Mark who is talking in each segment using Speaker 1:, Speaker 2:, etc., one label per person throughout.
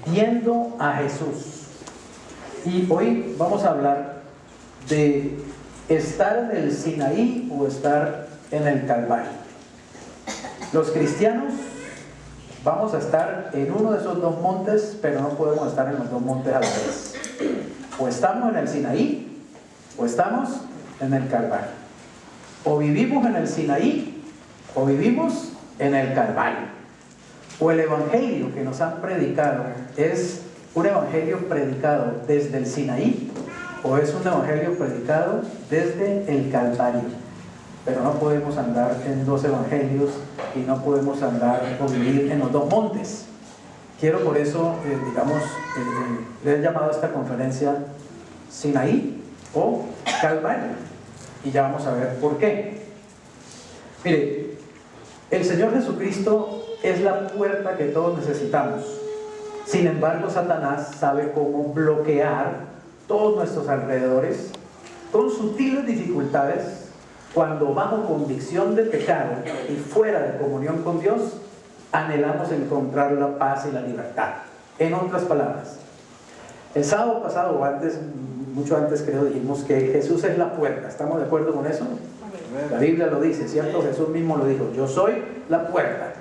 Speaker 1: viendo a Jesús. Y hoy vamos a hablar de estar en el Sinaí o estar en el Calvario. Los cristianos vamos a estar en uno de esos dos montes, pero no podemos estar en los dos montes a la vez. O estamos en el Sinaí o estamos en el Calvario. O vivimos en el Sinaí o vivimos en el Calvario. O el evangelio que nos han predicado es un evangelio predicado desde el Sinaí o es un evangelio predicado desde el Calvario. Pero no podemos andar en dos evangelios y no podemos andar o vivir en los dos montes. Quiero por eso, le he llamado a esta conferencia Sinaí o Calvario. Y ya vamos a ver por qué. Mire, el Señor Jesucristo es la puerta que todos necesitamos. Sin embargo, Satanás sabe cómo bloquear todos nuestros alrededores con sutiles dificultades cuando bajo convicción de pecado y fuera de comunión con Dios anhelamos encontrar la paz y la libertad. En otras palabras, el sábado pasado o antes, mucho antes creo, dijimos que Jesús es la puerta. ¿Estamos de acuerdo con eso? La Biblia lo dice, ¿cierto? Jesús mismo lo dijo: yo soy la puerta.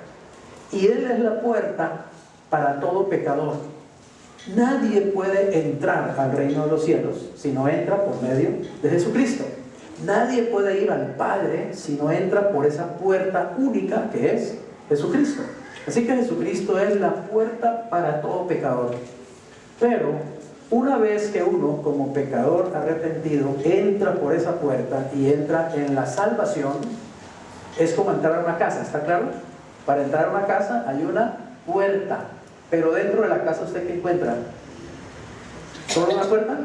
Speaker 1: Y Él es la puerta para todo pecador. Nadie puede entrar al reino de los cielos si no entra por medio de Jesucristo. Nadie puede ir al Padre si no entra por esa puerta única que es Jesucristo. Así que Jesucristo es la puerta para todo pecador. Pero una vez que uno, como pecador arrepentido, entra por esa puerta y entra en la salvación, es como entrar a una casa, ¿está claro? Para entrar a una casa hay una puerta, pero dentro de la casa, ¿usted qué encuentra? ¿Solo una puerta?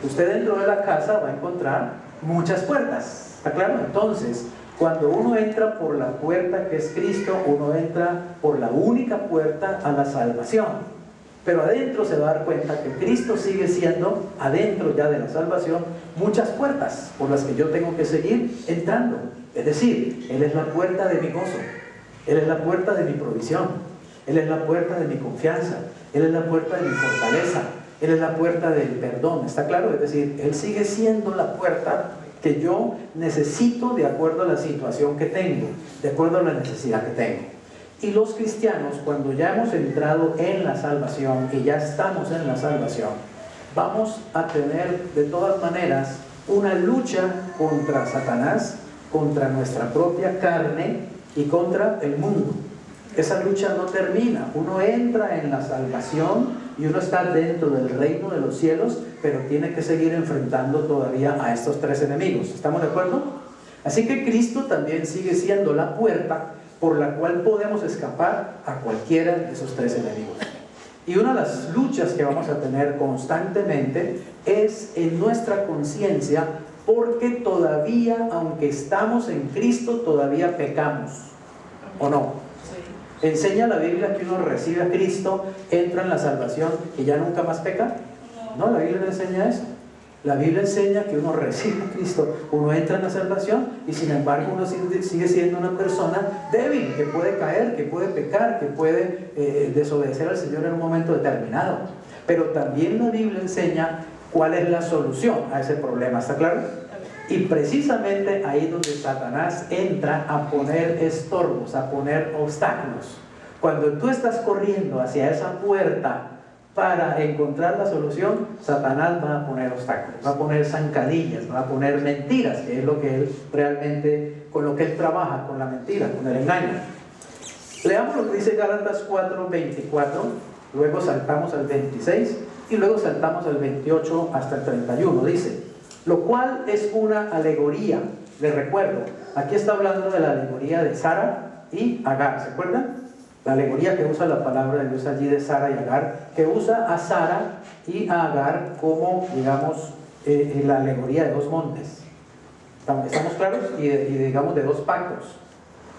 Speaker 1: Usted dentro de la casa va a encontrar muchas puertas, ¿está claro? Entonces, cuando uno entra por la puerta que es Cristo, uno entra por la única puerta a la salvación. Pero adentro se va a dar cuenta que Cristo sigue siendo, adentro ya de la salvación, muchas puertas por las que yo tengo que seguir entrando. Es decir, Él es la puerta de mi gozo, Él es la puerta de mi provisión, Él es la puerta de mi confianza, Él es la puerta de mi fortaleza, Él es la puerta del perdón, ¿está claro? Es decir, Él sigue siendo la puerta que yo necesito de acuerdo a la situación que tengo, de acuerdo a la necesidad que tengo. Y los cristianos, cuando ya hemos entrado en la salvación y ya estamos en la salvación, vamos a tener de todas maneras una lucha contra Satanás, contra nuestra propia carne y contra el mundo. Esa lucha no termina. Uno entra en la salvación y uno está dentro del reino de los cielos, pero tiene que seguir enfrentando todavía a estos tres enemigos. ¿Estamos de acuerdo? Así que Cristo también sigue siendo la puerta por la cual podemos escapar a cualquiera de esos tres enemigos. Y una de las luchas que vamos a tener constantemente es en nuestra conciencia, porque todavía, aunque estamos en Cristo, todavía pecamos, ¿o no? ¿Enseña la Biblia que uno recibe a Cristo, entra en la salvación y ya nunca más peca? No, la Biblia no enseña eso. La Biblia enseña que uno recibe a Cristo, uno entra en la salvación y sin embargo uno sigue siendo una persona débil, que puede caer, que puede pecar, que puede desobedecer al Señor en un momento determinado. Pero también la Biblia enseña cuál es la solución a ese problema, ¿está claro? Y precisamente ahí es donde Satanás entra a poner estorbos, a poner obstáculos. Cuando tú estás corriendo hacia esa puerta para encontrar la solución, Satanás va a poner obstáculos, va a poner zancadillas, va a poner mentiras, que es lo que él realmente, con lo que él trabaja, con la mentira, con el engaño. Leamos lo que dice Gálatas 4:24, luego saltamos al 26 y luego saltamos al 28 hasta el 31. Dice: lo cual es una alegoría. Les recuerdo, aquí está hablando de la alegoría de Sara y Agar, ¿se acuerdan? La alegoría que usa la palabra de Dios allí de Sara y Agar, que usa a Sara y a Agar como, digamos, la alegoría de dos montes. ¿Estamos claros? Y digamos de dos pactos.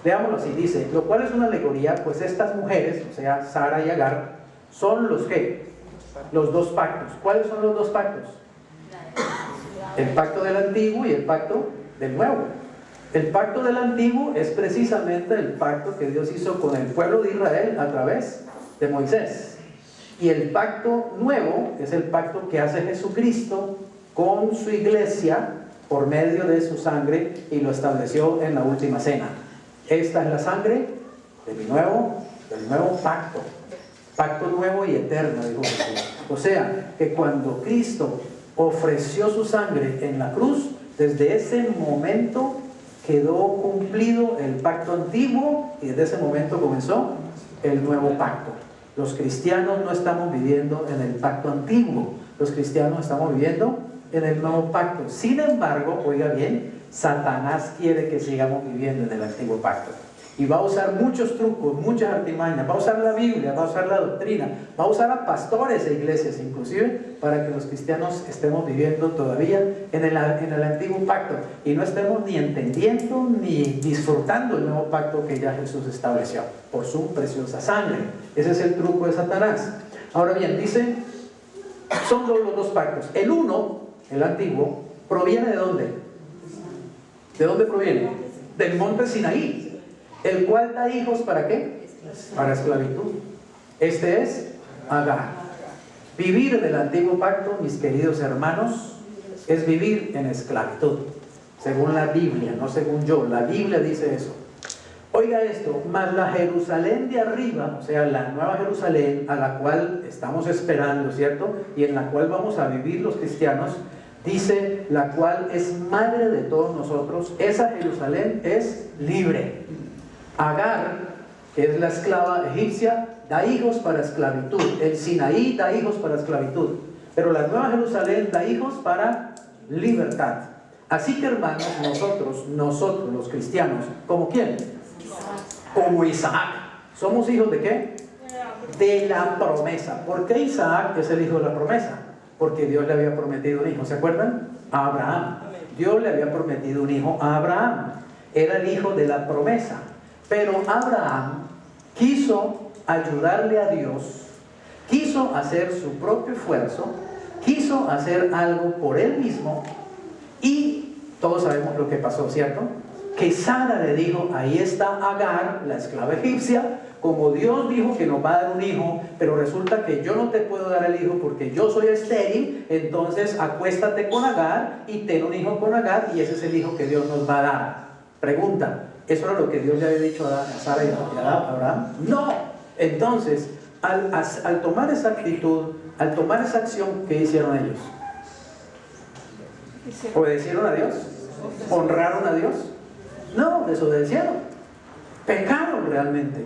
Speaker 1: Veámoslo así, dice: lo cual es una alegoría, pues estas mujeres, o sea, Sara y Agar, son los ¿qué? Los dos pactos. ¿Cuáles son los dos pactos? El pacto del antiguo y el pacto del nuevo. El pacto del antiguo es precisamente el pacto que Dios hizo con el pueblo de Israel a través de Moisés. Y el pacto nuevo es el pacto que hace Jesucristo con su iglesia por medio de su sangre y lo estableció en la última cena. Esta es la sangre del nuevo pacto. Pacto nuevo y eterno, dijo Jesús. O sea, que cuando Cristo ofreció su sangre en la cruz, desde ese momento quedó cumplido el pacto antiguo y desde ese momento comenzó el nuevo pacto. Los cristianos no estamos viviendo en el pacto antiguo, los cristianos estamos viviendo en el nuevo pacto. Sin embargo, oiga bien, Satanás quiere que sigamos viviendo en el antiguo pacto. Y va a usar muchos trucos, muchas artimañas, va a usar la Biblia, va a usar la doctrina, va a usar a pastores e iglesias inclusive, para que los cristianos estemos viviendo todavía en el antiguo pacto y no estemos ni entendiendo ni disfrutando el nuevo pacto que ya Jesús estableció por su preciosa sangre. Ese es el truco de Satanás. Ahora bien, dice, son los dos pactos. El uno, el antiguo, ¿proviene de dónde? ¿De dónde proviene? Del monte Sinaí, el cual da hijos ¿para qué? Para esclavitud. Este es Agar. Vivir en el antiguo pacto, mis queridos hermanos, es vivir en esclavitud, según la Biblia, no según yo. La Biblia dice eso. Oiga esto, mas la Jerusalén de arriba, o sea, la nueva Jerusalén a la cual estamos esperando, ¿cierto? Y en la cual vamos a vivir los cristianos, dice, la cual es madre de todos nosotros. Esa Jerusalén es libre. Agar, que es la esclava egipcia, da hijos para esclavitud. El Sinaí da hijos para esclavitud. Pero la nueva Jerusalén da hijos para libertad. Así que, hermanos, nosotros los cristianos, ¿como quién? Como Isaac. ¿Somos hijos de qué? De la promesa. ¿Por qué Isaac es el hijo de la promesa? Porque Dios le había prometido un hijo. ¿Se acuerdan? A Abraham. Dios le había prometido un hijo a Abraham. Era el hijo de la promesa. Pero Abraham quiso ayudarle a Dios, quiso hacer su propio esfuerzo, quiso hacer algo por él mismo y todos sabemos lo que pasó, ¿cierto? Que Sara le dijo, ahí está Agar, la esclava egipcia, como Dios dijo que nos va a dar un hijo, pero resulta que yo no te puedo dar el hijo porque yo soy estéril, entonces acuéstate con Agar y ten un hijo con Agar y ese es el hijo que Dios nos va a dar. Pregunta, ¿eso era lo que Dios le había dicho a Sara y a Abraham? No. Entonces, al tomar esa actitud, al tomar esa acción, ¿qué hicieron ellos? ¿Obedecieron a Dios? ¿Honraron a Dios? No, desobedecieron. Pecaron realmente.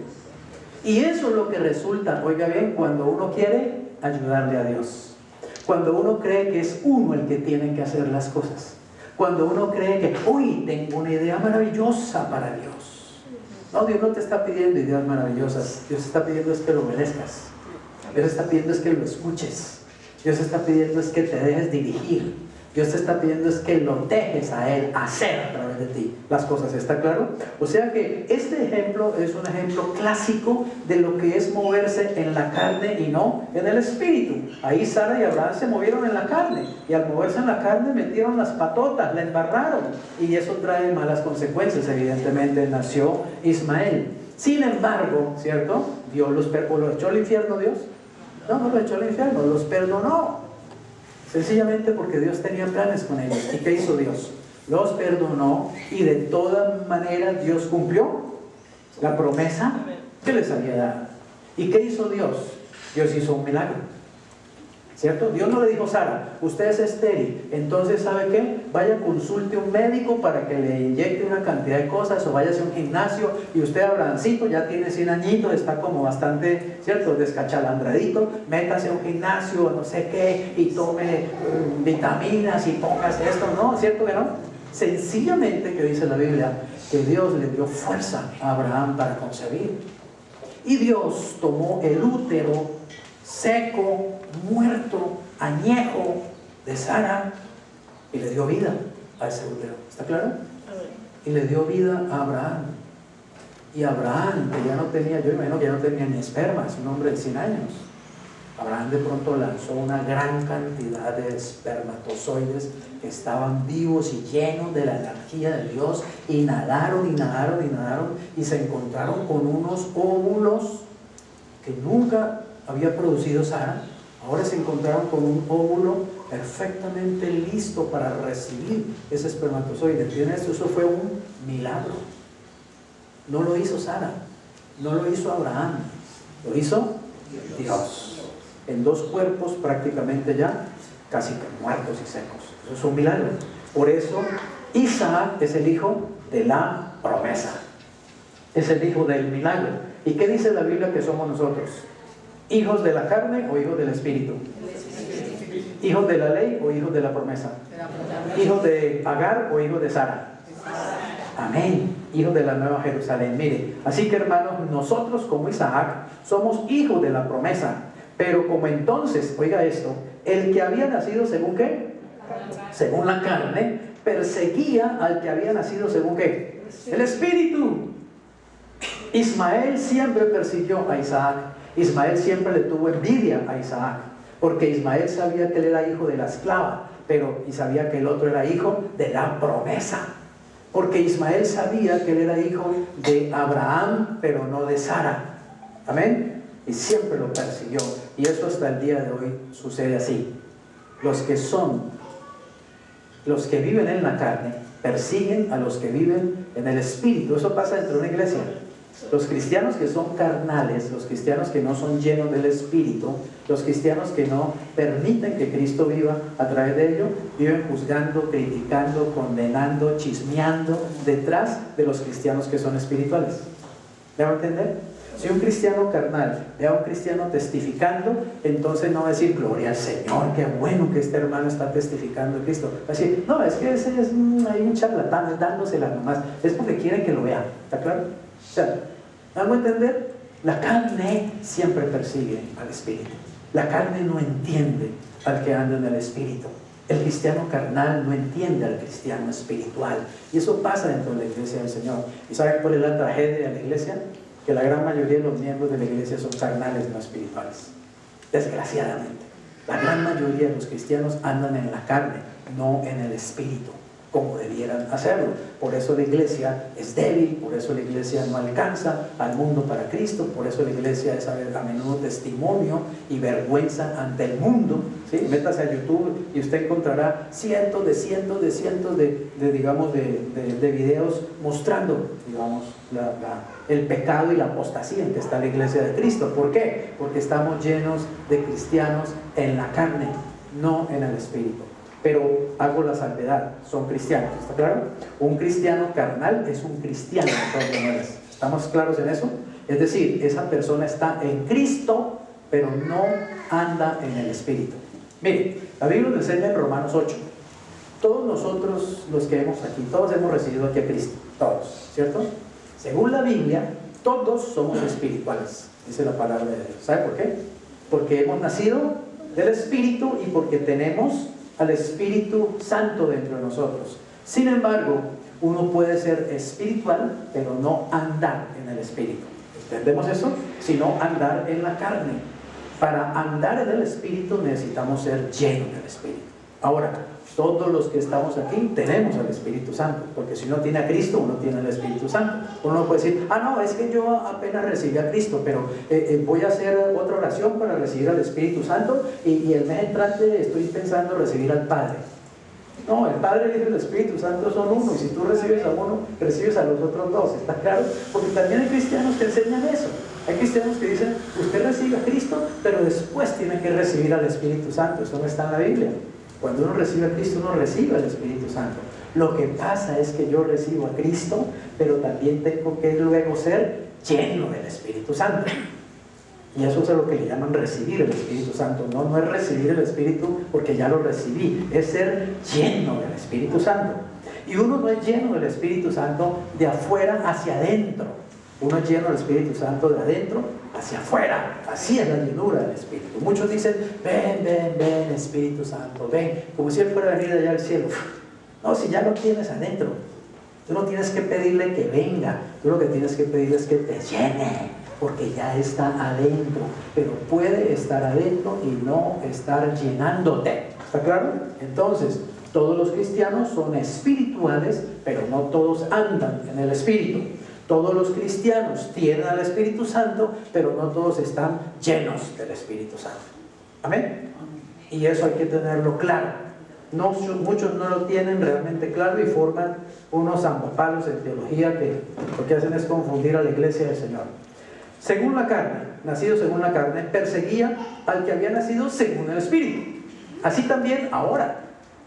Speaker 1: Y eso es lo que resulta, oiga bien, cuando uno quiere ayudarle a Dios. Cuando uno cree que es uno el que tiene que hacer las cosas. Cuando uno cree que, uy, tengo una idea maravillosa para Dios. No, Dios no te está pidiendo ideas maravillosas. Dios está pidiendo es que lo obedezcas. Dios está pidiendo es que lo escuches. Dios está pidiendo es que te dejes dirigir. Dios te está pidiendo es que lo dejes a Él hacer a través de ti las cosas. ¿Está claro? O sea que este ejemplo es un ejemplo clásico de lo que es moverse en la carne y no en el espíritu. Ahí Sara y Abraham se movieron en la carne y al moverse en la carne metieron las patotas, la embarraron y eso trae malas consecuencias. Evidentemente nació Ismael. Sin embargo, ¿cierto? Dios los perdonó. ¿Lo echó al infierno Dios? No, no lo echó al infierno, los perdonó. Sencillamente porque Dios tenía planes con ellos. ¿Y qué hizo Dios? Los perdonó y de todas maneras Dios cumplió la promesa que les había dado. ¿Y qué hizo Dios? Dios hizo un milagro, ¿cierto? Dios no le dijo, Sara, usted es estéril, entonces ¿sabe qué? Vaya, consulte un médico para que le inyecte una cantidad de cosas, o váyase a un gimnasio, y usted, Abrahamcito, ya tiene 100 añitos, está como bastante, ¿cierto?, descachalandradito, métase a un gimnasio, no sé qué, y tome vitaminas y póngase esto, ¿no? ¿Cierto que no? Sencillamente, que dice la Biblia, que Dios le dio fuerza a Abraham para concebir. Y Dios tomó el útero seco, muerto, añejo de Sara y le dio vida a ese útero. ¿Está claro? Y le dio vida a Abraham. Y Abraham, que ya no tenía, yo imagino que ya no tenía ni esperma, es un hombre de 100 años. Abraham de pronto lanzó una gran cantidad de espermatozoides que estaban vivos y llenos de la energía de Dios y nadaron y nadaron y nadaron y se encontraron con unos óvulos que nunca había producido Sara, ahora se encontraron con un óvulo perfectamente listo para recibir ese espermatozoide. ¿Entienden esto? Eso fue un milagro. No lo hizo Sara, no lo hizo Abraham, lo hizo Dios. En dos cuerpos prácticamente ya casi muertos y secos. Eso es un milagro. Por eso Isaac es el hijo de la promesa, es el hijo del milagro. ¿Y qué dice la Biblia que somos nosotros? ¿Hijos de la carne o hijos del espíritu? ¿Hijos de la ley o hijos de la promesa? ¿Hijos de Agar o hijos de Sara? Amén. Hijos de la nueva Jerusalén. Mire, así que hermanos, nosotros como Isaac somos hijos de la promesa. Pero como entonces, oiga esto, el que había nacido según ¿qué? Según la carne, perseguía al que había nacido según ¿qué? El espíritu. Ismael siempre persiguió a Isaac. Ismael siempre le tuvo envidia a Isaac, porque Ismael sabía que él era hijo de la esclava, y sabía que el otro era hijo de la promesa. Porque Ismael sabía que él era hijo de Abraham, pero no de Sara. Amén. Y siempre lo persiguió. Y eso hasta el día de hoy sucede así. Los que viven en la carne persiguen a los que viven en el espíritu. Eso pasa dentro de una iglesia. Los cristianos que son carnales, los cristianos que no son llenos del espíritu, los cristianos que no permiten que Cristo viva a través de ellos, viven juzgando, criticando, condenando, chismeando detrás de los cristianos que son espirituales. ¿Me va a entender? Si un cristiano carnal ve a un cristiano testificando, entonces no va a decir gloria al Señor, qué bueno que este hermano está testificando de Cristo. Va a decir, no, es que ese es hay un charlatán dándosela nomás, es porque quieren que lo vean. ¿Está claro? O sea, ¿vamos a entender? La carne siempre persigue al espíritu. La carne no entiende al que anda en el espíritu. El cristiano carnal no entiende al cristiano espiritual. Y eso pasa dentro de la iglesia del Señor. ¿Y saben cuál es la tragedia de la iglesia? Que la gran mayoría de los miembros de la iglesia son carnales, no espirituales. Desgraciadamente, la gran mayoría de los cristianos andan en la carne, no en el espíritu, como debieran hacerlo. Por eso la iglesia es débil, por eso la iglesia no alcanza al mundo para Cristo, por eso la iglesia es a menudo testimonio y vergüenza ante el mundo. ¿Sí? Métase a YouTube y usted encontrará cientos de videos mostrando, digamos, el pecado y la apostasía en que está la iglesia de Cristo. ¿Por qué? Porque estamos llenos de cristianos en la carne, no en el espíritu. Pero hago la salvedad, son cristianos, ¿está claro? Un cristiano carnal es un cristiano de todas maneras. ¿Estamos claros en eso? Es decir, esa persona está en Cristo, pero no anda en el espíritu. Mire, la Biblia nos enseña en Romanos 8. Todos nosotros, los que hemos aquí, todos hemos recibido aquí a Cristo, todos, ¿cierto? Según la Biblia, todos somos espirituales, dice la palabra de Dios. ¿Sabe por qué? Porque hemos nacido del Espíritu y porque tenemos al Espíritu Santo dentro de nosotros. Sin embargo, uno puede ser espiritual, pero no andar en el Espíritu. ¿Entendemos eso? Sino andar en la carne. Para andar en el Espíritu necesitamos ser llenos del Espíritu. Ahora, todos los que estamos aquí tenemos al Espíritu Santo, porque si uno tiene a Cristo, uno tiene el Espíritu Santo. Uno no puede decir, no, es que yo apenas recibí a Cristo, pero voy a hacer otra oración para recibir al Espíritu Santo y el mes entrante estoy pensando recibir al Padre. No, el Padre, el Hijo y el Espíritu Santo son uno, y si tú recibes a uno, recibes a los otros dos. ¿Está claro? Porque también hay cristianos que enseñan eso. Hay cristianos que dicen, usted recibe a Cristo, pero después tiene que recibir al Espíritu Santo. Eso no está en la Biblia. Cuando uno recibe a Cristo, uno recibe al Espíritu Santo. Lo que pasa es que yo recibo a Cristo, pero también tengo que luego ser lleno del Espíritu Santo. Y eso es lo que le llaman recibir el Espíritu Santo. No es recibir el Espíritu porque ya lo recibí, es ser lleno del Espíritu Santo. Y uno no es lleno del Espíritu Santo de afuera hacia adentro. Uno es lleno del Espíritu Santo de adentro hacia afuera. Así es la llenura del Espíritu. Muchos dicen, ven Espíritu Santo, ven, como si Él fuera a venir de allá al cielo. No, si ya lo tienes adentro, tú no tienes que pedirle que venga, tú lo que tienes que pedirle es que te llene, porque ya está adentro. Pero puede estar adentro y no estar llenándote. ¿Está claro? Entonces, todos los cristianos son espirituales, pero no todos andan en el Espíritu. Todos los cristianos tienen al Espíritu Santo, pero no todos están llenos del Espíritu Santo. Amén. Y eso hay que tenerlo claro. No, muchos no lo tienen realmente claro y forman unos zambopalos en teología que lo que hacen es confundir a la iglesia del Señor. Según la carne, nacido según la carne, perseguía al que había nacido según el Espíritu. Así también ahora.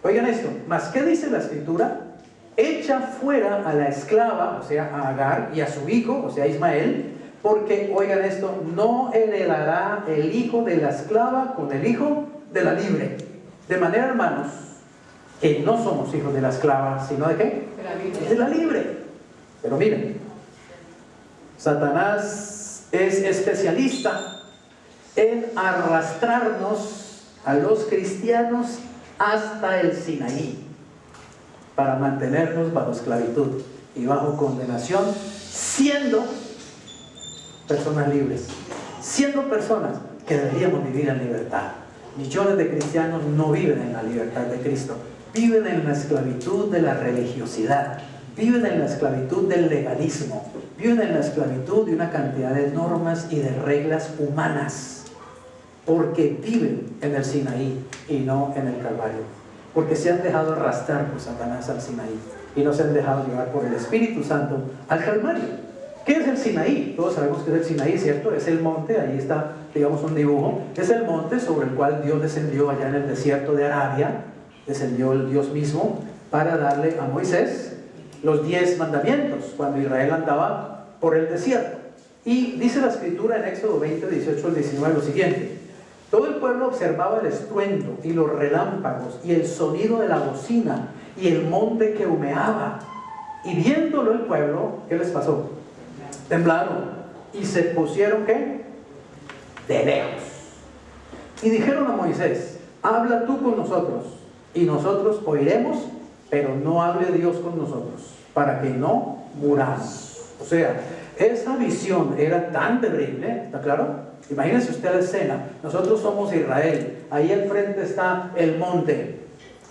Speaker 1: Oigan esto, ¿mas qué dice la Escritura? Echa fuera a la esclava, o sea, a Agar, y a su hijo, o sea, Ismael, porque, oigan esto, no heredará el hijo de la esclava con el hijo de la libre. De manera, hermanos, que no somos hijos de la esclava, sino ¿de qué? De la libre. Pero miren, Satanás es especialista en arrastrarnos a los cristianos hasta el Sinaí, para mantenernos bajo esclavitud y bajo condenación, siendo personas libres, siendo personas que deberíamos vivir en libertad. Millones de cristianos no viven en la libertad de Cristo, viven en la esclavitud de la religiosidad, viven en la esclavitud del legalismo, viven en la esclavitud de una cantidad de normas y de reglas humanas, porque viven en el Sinaí y no en el Calvario. Porque se han dejado arrastrar por Satanás al Sinaí y no se han dejado llevar por el Espíritu Santo al Calvario. ¿Qué es el Sinaí? Todos sabemos que es el Sinaí, ¿cierto? Es el monte, ahí está, digamos, un dibujo. Es el monte sobre el cual Dios descendió allá en el desierto de Arabia. Descendió el Dios mismo para darle a Moisés los 10 mandamientos cuando Israel andaba por el desierto. Y dice la Escritura en Éxodo 20, 18 al 19 lo siguiente: todo el pueblo observaba el estruendo y los relámpagos y el sonido de la bocina y el monte que humeaba. Y viéndolo el pueblo, ¿qué les pasó? Temblaron y se pusieron, ¿qué? De lejos. Y dijeron a Moisés: habla tú con nosotros y nosotros oiremos, pero no hable Dios con nosotros, para que no muramos. O sea, esa visión era tan terrible, ¿está claro? Imagínense usted la escena. Nosotros somos Israel, ahí al frente está el monte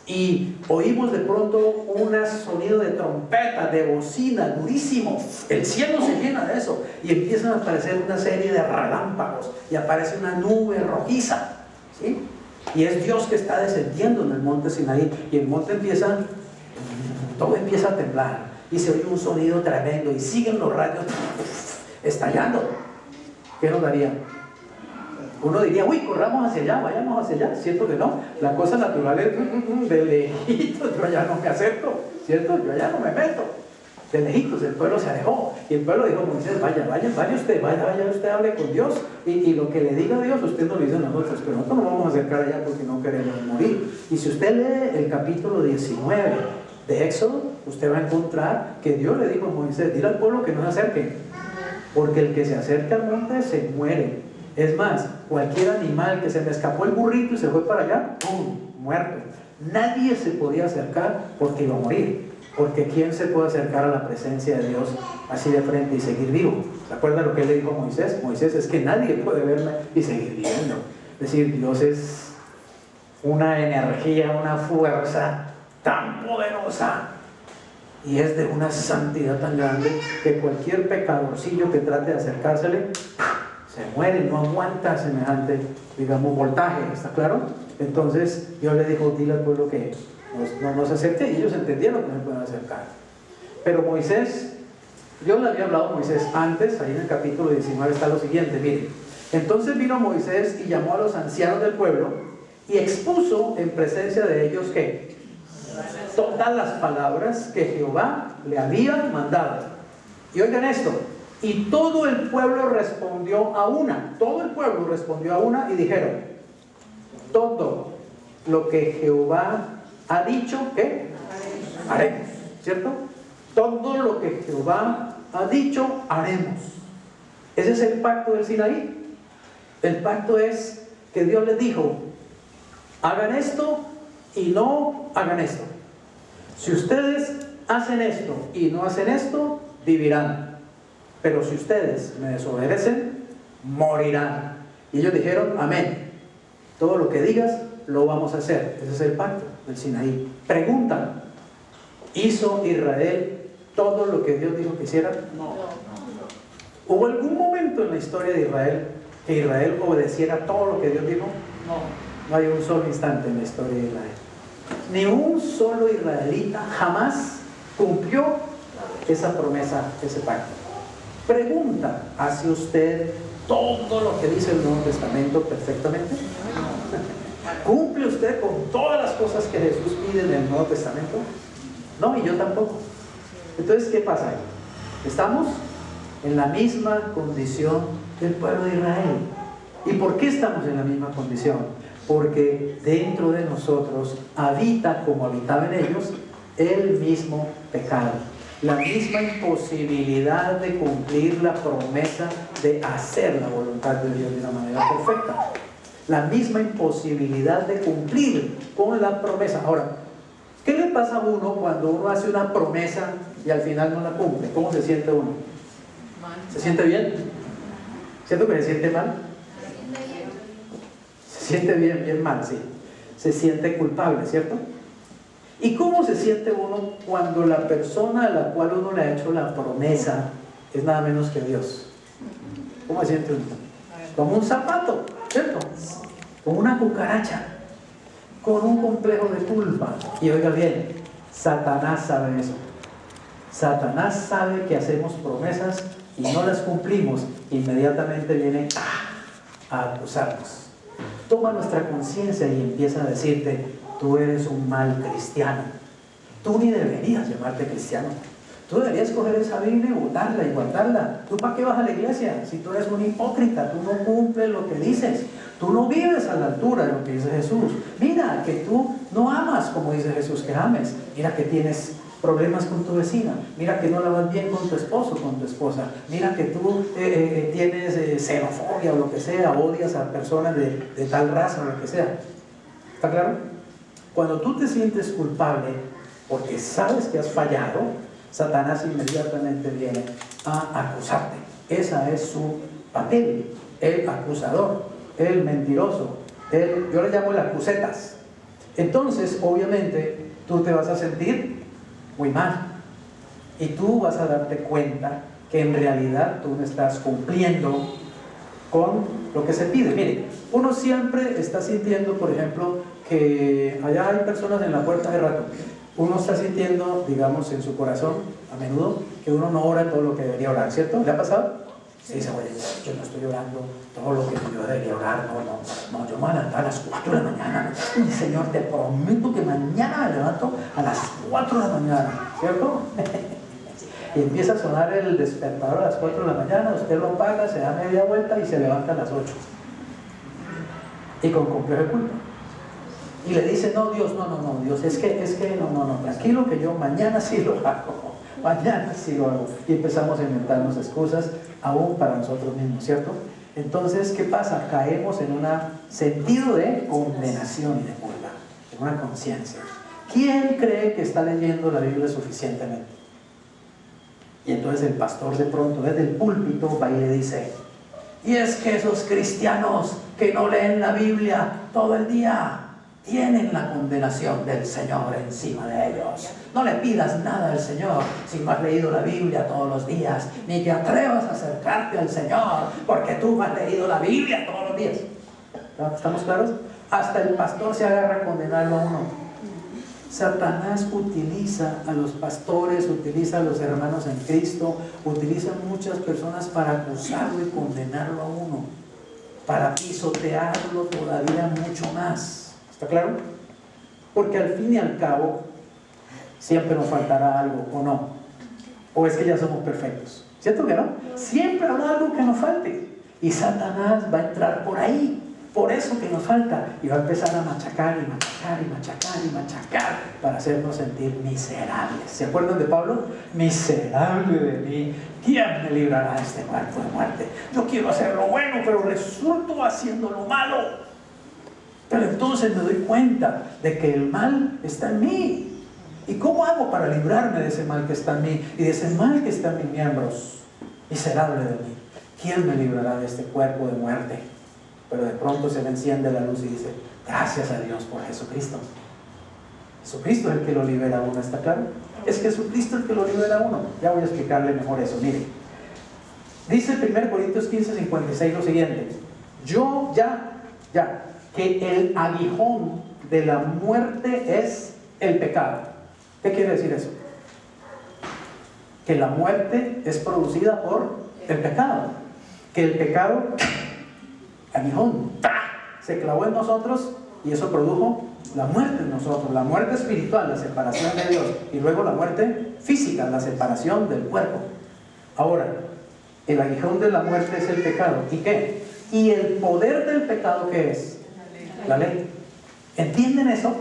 Speaker 1: y oímos de pronto un sonido de trompeta, de bocina, durísimo. El cielo se llena de eso y empiezan a aparecer una serie de relámpagos y aparece una nube rojiza, ¿sí? Y es Dios que está descendiendo en el monte Sinaí y el monte todo empieza a temblar y se oye un sonido tremendo y siguen los rayos estallando. ¿Qué nos daría? Uno diría: uy, corramos hacia allá, vayamos hacia allá. ¿Cierto que no? La cosa natural es de lejitos, yo allá no me acerco, ¿cierto? Yo allá no me meto. De lejitos, el pueblo se alejó y el pueblo dijo: Moisés, vaya usted, hable con Dios y lo que le diga a Dios usted nos lo dice a nosotros, pero nosotros nos vamos a acercar allá porque no queremos morir. Y si usted lee el capítulo 19 de Éxodo, usted va a encontrar que Dios le dijo a Moisés: dile al pueblo que no se acerque, porque el que se acerca al monte se muere. Es más, cualquier animal que se me escapó el burrito y se fue para allá, ¡pum!, muerto. Nadie se podía acercar porque iba a morir. Porque ¿quién se puede acercar a la presencia de Dios así de frente y seguir vivo? ¿Se acuerdan lo que él le dijo a Moisés? Moisés, es que nadie puede verme y seguir viviendo. Es decir, Dios es una energía, una fuerza tan poderosa y es de una santidad tan grande que cualquier pecadorcillo que trate de acercársele se muere, no aguanta semejante, digamos, voltaje, ¿está claro? Entonces Dios le dijo: dile al pueblo que no se acerque, y ellos entendieron que no se pueden acercar. Pero Moisés, Dios le había hablado a Moisés antes, ahí en el capítulo 19 está lo siguiente, miren: entonces vino Moisés y llamó a los ancianos del pueblo y expuso en presencia de ellos ¿qué? Todas las palabras que Jehová le había mandado. Y oigan esto: y todo el pueblo respondió a una, y dijeron: todo lo que Jehová ha dicho, ¿qué? Haremos, ¿cierto? Todo lo que Jehová ha dicho, haremos. Ese es el pacto del Sinaí. El pacto es que Dios les dijo: hagan esto y no hagan esto. Si ustedes hacen esto y no hacen esto, vivirán. Pero si ustedes me desobedecen, morirán. Y ellos dijeron: amén. Todo lo que digas, lo vamos a hacer. Ese es el pacto del Sinaí. Preguntan: ¿hizo Israel todo lo que Dios dijo que hiciera?
Speaker 2: No.
Speaker 1: ¿Hubo algún momento en la historia de Israel que Israel obedeciera todo lo que Dios dijo? No hay un solo instante en la historia de Israel. Ni un solo israelita jamás cumplió esa promesa, ese pacto. Pregunta, ¿hace usted todo lo que dice el Nuevo Testamento perfectamente? ¿Cumple usted con todas las cosas que Jesús pide en el Nuevo Testamento? No, y yo tampoco. Entonces, ¿qué pasa ahí? Estamos en la misma condición del pueblo de Israel. ¿Y por qué estamos en la misma condición? Porque dentro de nosotros habita, como habitaba en ellos, el mismo pecado, la misma imposibilidad de cumplir la promesa de hacer la voluntad de Dios de una manera perfecta, la misma imposibilidad de cumplir con la promesa. Ahora, ¿qué le pasa a uno cuando uno hace una promesa y al final no la cumple? ¿Cómo se siente uno? ¿Se siente bien? ¿Cierto que se siente mal? Se siente bien, bien mal, sí. Se siente culpable, ¿cierto? ¿Y cómo se siente uno cuando la persona a la cual uno le ha hecho la promesa es nada menos que Dios? ¿Cómo se siente uno? Como un zapato, ¿cierto? Como una cucaracha, con un complejo de culpa. Y oiga bien, Satanás sabe eso. Satanás sabe que hacemos promesas y no las cumplimos, inmediatamente viene a acusarnos. Toma nuestra conciencia y empieza a decirte: tú eres un mal cristiano, tú ni deberías llamarte cristiano, tú deberías coger esa Biblia y botarla y guardarla. ¿Tú para qué vas a la iglesia si tú eres un hipócrita? Tú no cumples lo que dices, tú no vives a la altura de lo que dice Jesús. Mira que tú no amas como dice Jesús que ames. Mira que tienes problemas con tu vecina, mira que no la vas bien con tu esposo, con tu esposa, mira que tú tienes xenofobia o lo que sea, odias a personas de tal raza o lo que sea. ¿Está claro? Cuando tú te sientes culpable porque sabes que has fallado, Satanás inmediatamente viene a acusarte. Esa es su papel, el acusador, el mentiroso, yo le llamo el acusetas. Entonces, obviamente, tú te vas a sentir muy mal y tú vas a darte cuenta que en realidad tú no estás cumpliendo con lo que se pide. Mire, uno siempre está sintiendo, por ejemplo, que allá hay personas en la puerta de rato. Uno está sintiendo, digamos, en su corazón a menudo que uno no ora todo lo que debería orar, ¿cierto? ¿Le ha pasado? Se dice: oye, yo no estoy orando todo lo que yo debería orar, no, yo me voy a levantar a las 4 de la mañana. Y Señor, te prometo que mañana me levanto a las 4 de la mañana, ¿cierto? Y empieza a sonar el despertador a las 4 de la mañana, usted lo apaga, se da media vuelta y se levanta a las 8. Y con complejo de culpa. Y le dice: no, Dios, no, Dios, es que no, tranquilo que yo mañana sí lo hago. Mañana sí lo hago. Y empezamos a inventarnos excusas aún para nosotros mismos, ¿cierto? Entonces, ¿qué pasa? Caemos en un sentido de condenación y de culpa, en una conciencia. ¿Quién cree que está leyendo la Biblia suficientemente? Y entonces el pastor de pronto desde el púlpito va y le dice: y es que esos cristianos que no leen la Biblia todo el día tienen la condenación del Señor encima de ellos. No le pidas nada al Señor si no has leído la Biblia todos los días, ni te atrevas a acercarte al Señor porque tú no has leído la Biblia todos los días. ¿Estamos claros? Hasta el pastor se agarra a condenarlo a uno. Satanás utiliza a los pastores, utiliza a los hermanos en Cristo, utiliza a muchas personas para acusarlo y condenarlo a uno, para pisotearlo todavía mucho más. ¿Está claro? Porque al fin y al cabo siempre nos faltará algo, ¿o no? ¿O es que ya somos perfectos? ¿Cierto que no? Siempre habrá algo que nos falte. Y Satanás va a entrar por ahí, por eso que nos falta, y va a empezar a machacar y machacar y machacar y machacar para hacernos sentir miserables. ¿Se acuerdan de Pablo? Miserable de mí, ¿quién me librará de este cuerpo de muerte? Yo quiero hacer lo bueno, pero resulto haciendo lo malo. Pero entonces me doy cuenta de que el mal está en mí. ¿Y cómo hago para librarme de ese mal que está en mí y de ese mal que está en mis miembros? Miserable de mí, ¿quién me librará de este cuerpo de muerte? Pero de pronto se le enciende la luz y dice: gracias a Dios por Jesucristo. Jesucristo es el que lo libera a uno, ¿está claro? Es Jesucristo el que lo libera a uno. Ya voy a explicarle mejor eso, mire. Dice 1 Corintios 15:56 lo siguiente: yo que el aguijón de la muerte es el pecado. ¿Qué quiere decir eso? Que la muerte es producida por el pecado. Que el pecado, aguijón, se clavó en nosotros y eso produjo la muerte en nosotros. La muerte espiritual, la separación de Dios, y luego la muerte física, la separación del cuerpo. Ahora, el aguijón de la muerte es el pecado. ¿Y qué? ¿Y el poder del pecado qué es? La ley. ¿Entienden eso?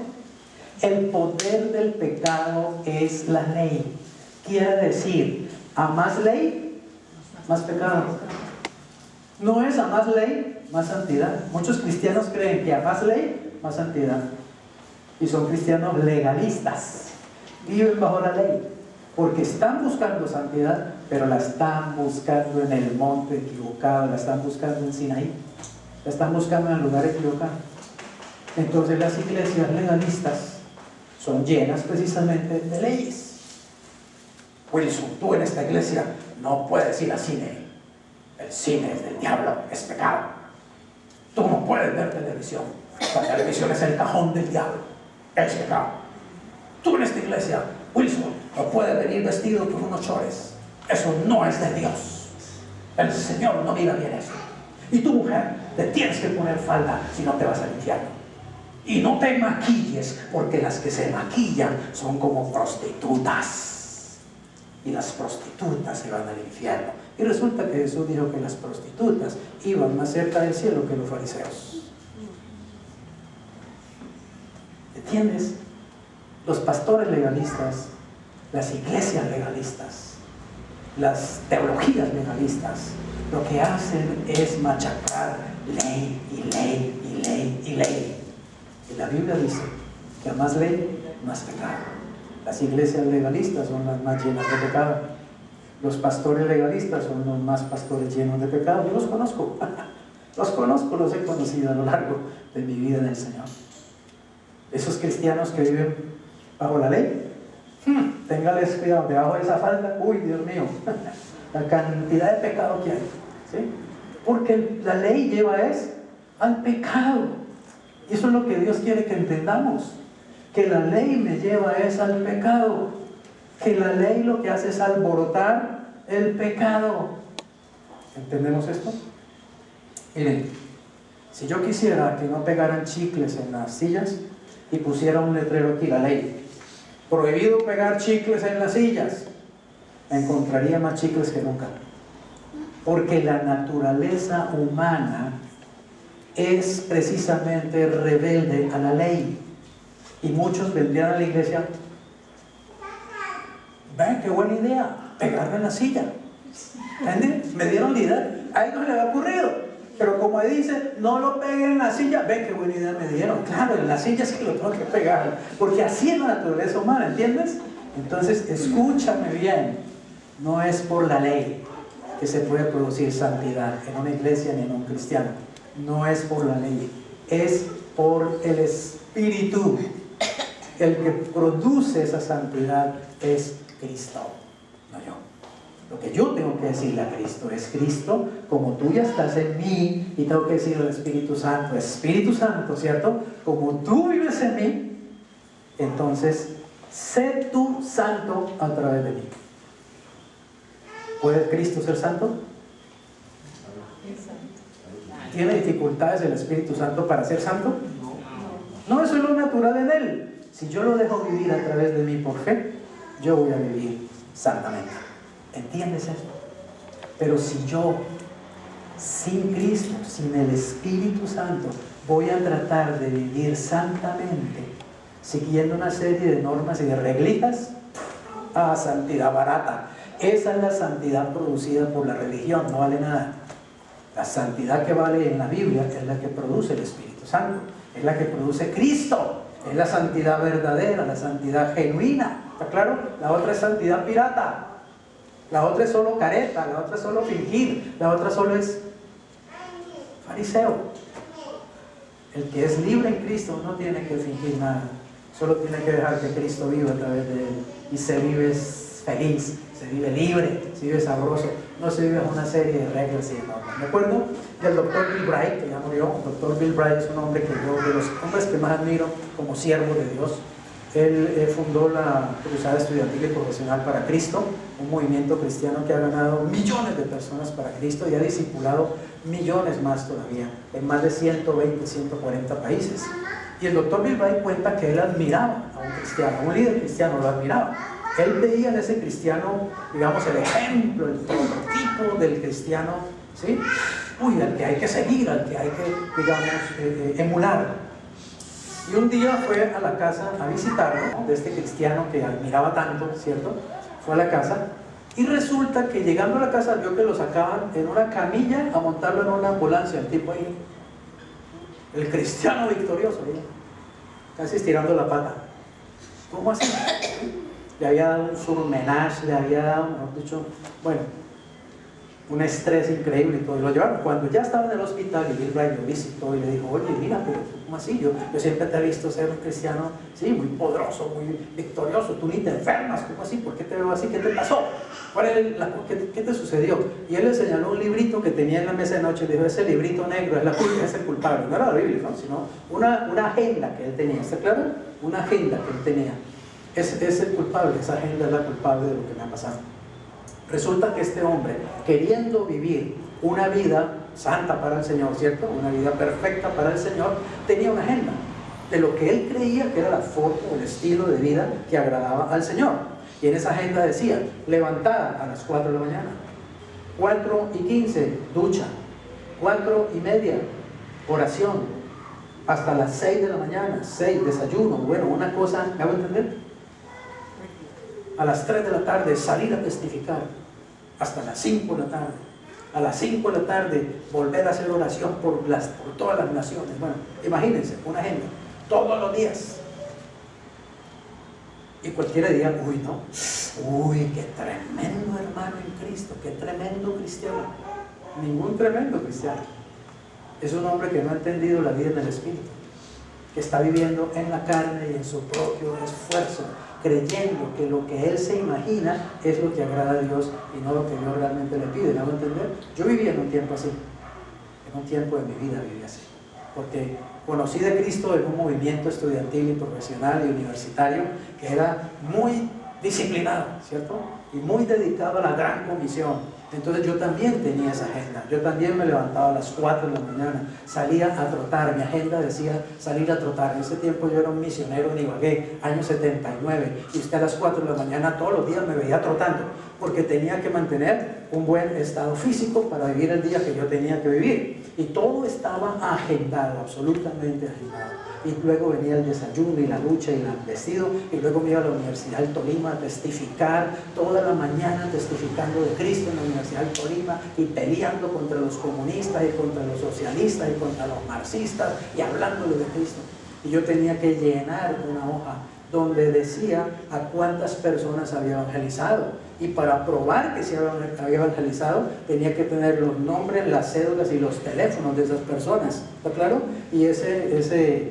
Speaker 1: El poder del pecado es la ley. Quiere decir, a más ley, más pecado. No es a más ley, más santidad. Muchos cristianos creen que a más ley, más santidad. Y son cristianos legalistas. Viven bajo la ley. Porque están buscando santidad, pero la están buscando en el monte equivocado, la están buscando en Sinaí, la están buscando en el lugar equivocado. Entonces las iglesias legalistas son llenas precisamente de leyes. Wilson, tú en esta iglesia no puedes ir al cine. El cine es del diablo, es pecado. Tú no puedes ver televisión. La televisión es el cajón del diablo, es pecado. Tú en esta iglesia, Wilson, no puedes venir vestido con unos chores. Eso no es de Dios. El Señor no mira bien eso. Y tu mujer, te tienes que poner falda si no te vas al infierno. Y no te maquilles, porque las que se maquillan son como prostitutas. Y las prostitutas se van al infierno. Y resulta que Jesús dijo que las prostitutas iban más cerca del cielo que los fariseos. ¿Entiendes? Los pastores legalistas, las iglesias legalistas, las teologías legalistas, lo que hacen es machacar ley y ley y ley y ley. Y la Biblia dice que a más ley, más pecado. Las iglesias legalistas son las más llenas de pecado. Los pastores legalistas son los más pastores llenos de pecado. Yo los conozco, los he conocido a lo largo de mi vida en el Señor. Esos cristianos que viven bajo la ley, téngales cuidado, debajo de esa falda, uy, Dios mío, la cantidad de pecado que hay, ¿sí? Porque la ley lleva al pecado. Y eso es lo que Dios quiere que entendamos, que la ley me lleva al pecado, que la ley lo que hace es alborotar el pecado. ¿Entendemos esto? Miren, si yo quisiera que no pegaran chicles en las sillas y pusiera un letrero aquí, la ley: prohibido pegar chicles en las sillas, encontraría más chicles que nunca. Porque la naturaleza humana es precisamente rebelde a la ley. Y muchos vendrían a la iglesia: ven, qué buena idea, pegarme en la silla. ¿Entienden? Me dieron la idea, a ellos no les había ocurrido. Pero como dice, no lo peguen en la silla. Ven, qué buena idea me dieron. Claro, en la silla es que lo tengo que pegar, porque así es la naturaleza humana, ¿entiendes? Entonces, escúchame bien. No es por la ley que se puede producir santidad en una iglesia ni en un cristiano. No es por la ley, es por el Espíritu. El que produce esa santidad es Cristo, no yo. Lo que yo tengo que decirle a Cristo es: Cristo, como tú ya estás en mí, y tengo que decirle al Espíritu Santo: Espíritu Santo, ¿cierto? Como tú vives en mí, entonces sé tú santo a través de mí. ¿Puede Cristo ser santo? ¿Tiene dificultades el Espíritu Santo para ser santo? No, eso es lo natural en Él. Si yo lo dejo vivir a través de mí por fe, yo voy a vivir santamente. ¿Entiendes eso? Pero si yo, sin Cristo, sin el Espíritu Santo, voy a tratar de vivir santamente, siguiendo una serie de normas y de reglitas, santidad barata. Esa es la santidad producida por la religión, no vale nada. La santidad que vale en la Biblia es la que produce el Espíritu Santo, es la que produce Cristo, es la santidad verdadera, la santidad genuina. ¿Está claro? La otra es santidad pirata, la otra es solo careta, la otra es solo fingir, la otra solo es fariseo. El que es libre en Cristo no tiene que fingir nada. Solo tiene que dejar que Cristo viva a través de él y se vive feliz, se vive libre, se vive sabroso, no se vive una serie de reglas y de normas. Me acuerdo del doctor Bill Bright, que llamo yo. El doctor Bill Bright es un hombre que yo, de los hombres que más admiro como siervo de Dios. Él fundó la Cruzada Estudiantil y Profesional para Cristo, un movimiento cristiano que ha ganado millones de personas para Cristo y ha discipulado millones más todavía, en más de 120, 140 países. Y el doctor Bill Bright cuenta que él admiraba a un cristiano, un líder cristiano lo admiraba. Él veía en ese cristiano, digamos, el ejemplo, el prototipo del cristiano, ¿sí? Al que hay que seguir, al que hay que, digamos, emular. Y un día fue a la casa a visitarlo, ¿no?, de este cristiano que admiraba tanto, ¿cierto? Fue a la casa y resulta que llegando a la casa vio que lo sacaban en una camilla a montarlo en una ambulancia, el tipo ahí, el cristiano victorioso, ahí, casi estirando la pata. ¿Cómo así? Le había dado un surmenage, le había dado, mejor dicho, bueno, un estrés increíble y todo. Y lo llevaron. Cuando ya estaba en el hospital y Bill Bright lo visitó y le dijo: oye, mira, pero ¿cómo así? Yo siempre te he visto ser un cristiano, sí, muy poderoso, muy victorioso. Tú ni te enfermas, ¿cómo así? ¿Por qué te veo así? ¿Qué te pasó? ¿Qué te sucedió? Y él le señaló un librito que tenía en la mesa de noche y le dijo: ese librito negro es el culpable. No era la Biblia, ¿no?, sino una agenda que él tenía. ¿Está claro? Una agenda que él tenía. Es el culpable, esa agenda es la culpable de lo que me ha pasado. Resulta que este hombre, queriendo vivir una vida santa para el Señor, ¿cierto?, una vida perfecta para el Señor, tenía una agenda de lo que él creía que era la forma o el estilo de vida que agradaba al Señor. Y en esa agenda decía: levantada a las 4 de la mañana, 4:15, ducha, 4:30, oración, hasta las 6 de la mañana, 6, desayuno, bueno, una cosa, ¿me hago entender? A las 3 de la tarde salir a testificar, hasta las 5 de la tarde. A las 5 de la tarde volver a hacer oración por todas las naciones. Bueno, imagínense, una agenda, todos los días. Y cualquiera diría: uy, no, qué tremendo hermano en Cristo, qué tremendo cristiano. Ningún tremendo cristiano. Es un hombre que no ha entendido la vida en el Espíritu, que está viviendo en la carne y en su propio esfuerzo, creyendo que lo que él se imagina es lo que agrada a Dios y no lo que Dios realmente le pide. ¿Me hago entender? Yo vivía en un tiempo así, en un tiempo de mi vida viví así, porque conocí de Cristo en un movimiento estudiantil y profesional y universitario que era muy disciplinado, ¿cierto?, y muy dedicado a la gran comisión. Entonces yo también tenía esa agenda. Yo también me levantaba a las 4 de la mañana, salía a trotar. Mi agenda decía salir a trotar. En ese tiempo yo era un misionero en Ibagué, año 79, y usted a las 4 de la mañana todos los días me veía trotando, porque tenía que mantener un buen estado físico para vivir el día que yo tenía que vivir. Y todo estaba agendado, absolutamente agendado. Y luego venía el desayuno y la ducha y el vestido, y luego me iba a la Universidad del Tolima a testificar, toda la mañana testificando de Cristo en la Universidad del Tolima y peleando contra los comunistas y contra los socialistas y contra los marxistas y hablándole de Cristo. Y yo tenía que llenar una hoja donde decía a cuántas personas había evangelizado, y para probar que se había evangelizado tenía que tener los nombres, las cédulas y los teléfonos de esas personas. ¿Está claro? Y ese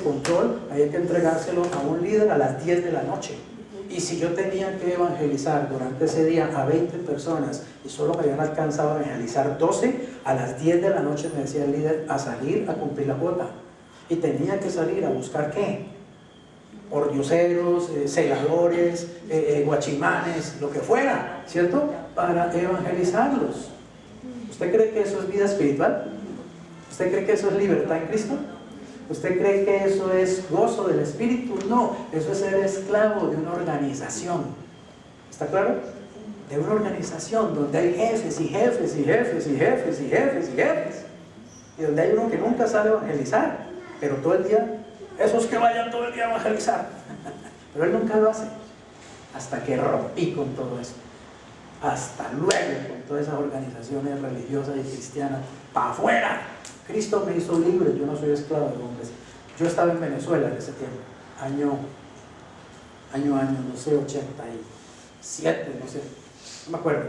Speaker 1: control había que entregárselo a un líder a las 10 de la noche. Y si yo tenía que evangelizar durante ese día a 20 personas y solo me habían alcanzado a evangelizar 12, a las 10 de la noche me decía el líder a salir a cumplir la cuota. Y tenía que salir a buscar ¿qué? Ordioseros, celadores, guachimanes, lo que fuera, ¿cierto?, para evangelizarlos. ¿Usted cree que eso es vida espiritual? ¿Usted cree que eso es libertad en Cristo? ¿Usted cree que eso es gozo del Espíritu? No, eso es ser esclavo de una organización. ¿Está claro? De una organización donde hay jefes y jefes y jefes y jefes y jefes y jefes, y donde hay uno que nunca sabe evangelizar, pero todo el día, esos que vayan todo el día a evangelizar. Pero él nunca lo hace, hasta que rompí con todo eso. Hasta luego, con todas esas organizaciones religiosas y cristianas, para afuera. Cristo me hizo libre, yo no soy esclavo de hombres. Yo estaba en Venezuela en ese tiempo, año, no sé, 87, no sé, no me acuerdo.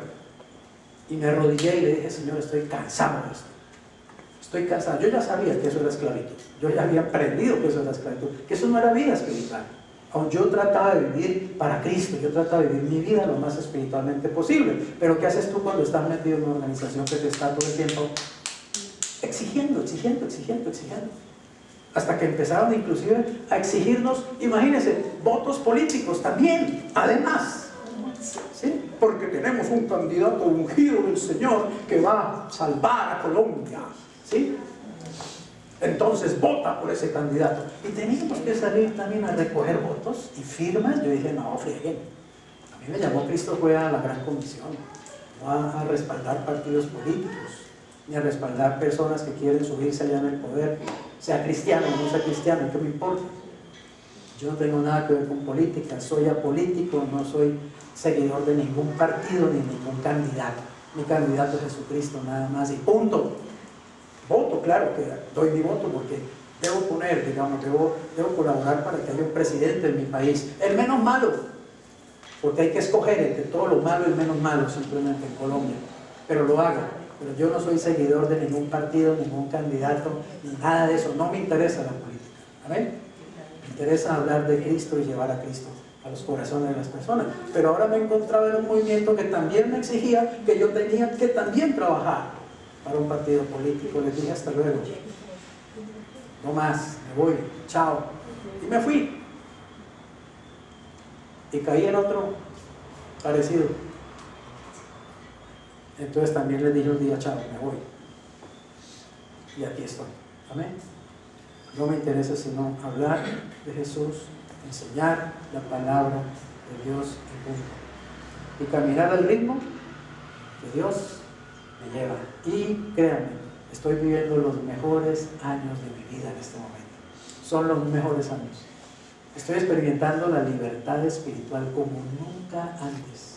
Speaker 1: Y me arrodillé y le dije: Señor, estoy cansado de esto. estoy cansado. Yo ya sabía que eso era esclavitud. Yo ya había aprendido que eso era esclavitud, que eso no era vida espiritual. Aún yo trataba de vivir para Cristo, yo trataba de vivir mi vida lo más espiritualmente posible. Pero ¿qué haces tú cuando estás metido en una organización que te está todo el tiempo exigiendo? Hasta que empezaron inclusive a exigirnos, imagínense, votos políticos también, además. ¿Sí? Porque tenemos un candidato ungido del Señor que va a salvar a Colombia. ¿Sí? Entonces vota por ese candidato. Y teníamos que salir también a recoger votos y firmas. Yo dije, no, freguen. A mí me llamó Cristo fue a la gran comisión, no a respaldar partidos políticos, ni a respaldar personas que quieren subirse allá en el poder, sea cristiano o no sea cristiano, ¿qué me importa? Yo no tengo nada que ver con política, soy apolítico, no soy seguidor de ningún partido ni ningún candidato. Mi candidato es Jesucristo, nada más, y punto. Voto, claro que doy mi voto porque debo poner, digamos, debo colaborar para que haya un presidente en mi país, el menos malo, porque hay que escoger entre todo lo malo y el menos malo simplemente en Colombia, pero lo hago. Pero yo no soy seguidor de ningún partido, ningún candidato, ni nada de eso. No me interesa la política. ¿Amén? Me interesa hablar de Cristo y llevar a Cristo a los corazones de las personas. Pero ahora me encontraba en un movimiento que también me exigía que yo tenía que también trabajar para un partido político. Les dije hasta luego. No más, me voy, chao. Y me fui. Y caí en otro parecido. Entonces también les dije un día, chao, me voy. Y aquí estoy. Amén. No me interesa sino hablar de Jesús, enseñar la palabra de Dios y punto. Y caminar al ritmo que Dios me lleva. Y créanme, estoy viviendo los mejores años de mi vida en este momento. Son los mejores años. Estoy experimentando la libertad espiritual como nunca antes.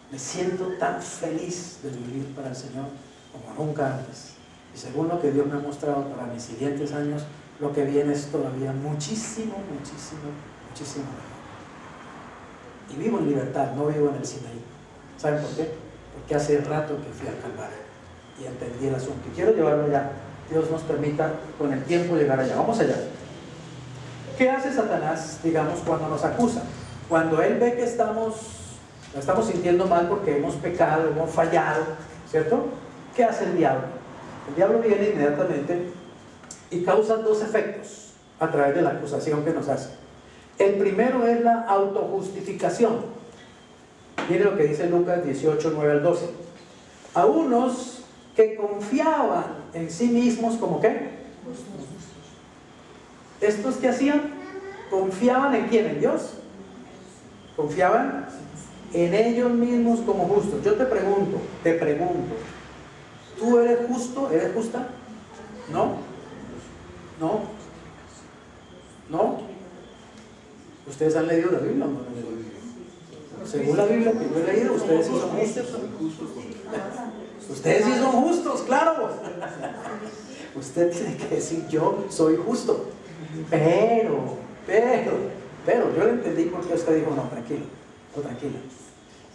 Speaker 1: Me siento tan feliz de vivir para el Señor como nunca antes. Y según lo que Dios me ha mostrado para mis siguientes años, lo que viene es todavía muchísimo mejor. Y vivo en libertad, no vivo en el Sinaí. ¿Saben por qué? Porque hace rato que fui al Calvario y entendí el asunto. Y quiero llevarlo allá. Dios nos permita con el tiempo llegar allá. Vamos allá. ¿Qué hace Satanás, digamos, cuando nos acusa? Cuando él ve que estamos sintiendo mal porque hemos pecado, hemos fallado, ¿cierto? ¿Qué hace el diablo? El diablo viene inmediatamente y causa dos efectos a través de la acusación que nos hace. El primero es la autojustificación. Mire lo que dice Lucas 18, 9 al 12. A unos que confiaban en sí mismos, ¿como qué? ¿Estos qué hacían? ¿Confiaban en quién? ¿En Dios? ¿Confiaban en ellos mismos como justos? Yo te pregunto, ¿tú eres justo? ¿Eres justa? ¿No? ¿Ustedes han leído la Biblia o no? Según la Biblia que yo he leído, ustedes sí son justos. Ustedes sí son justos, claro. Usted tiene que decir, yo soy justo. Pero, yo le entendí porque usted dijo, no, tranquila.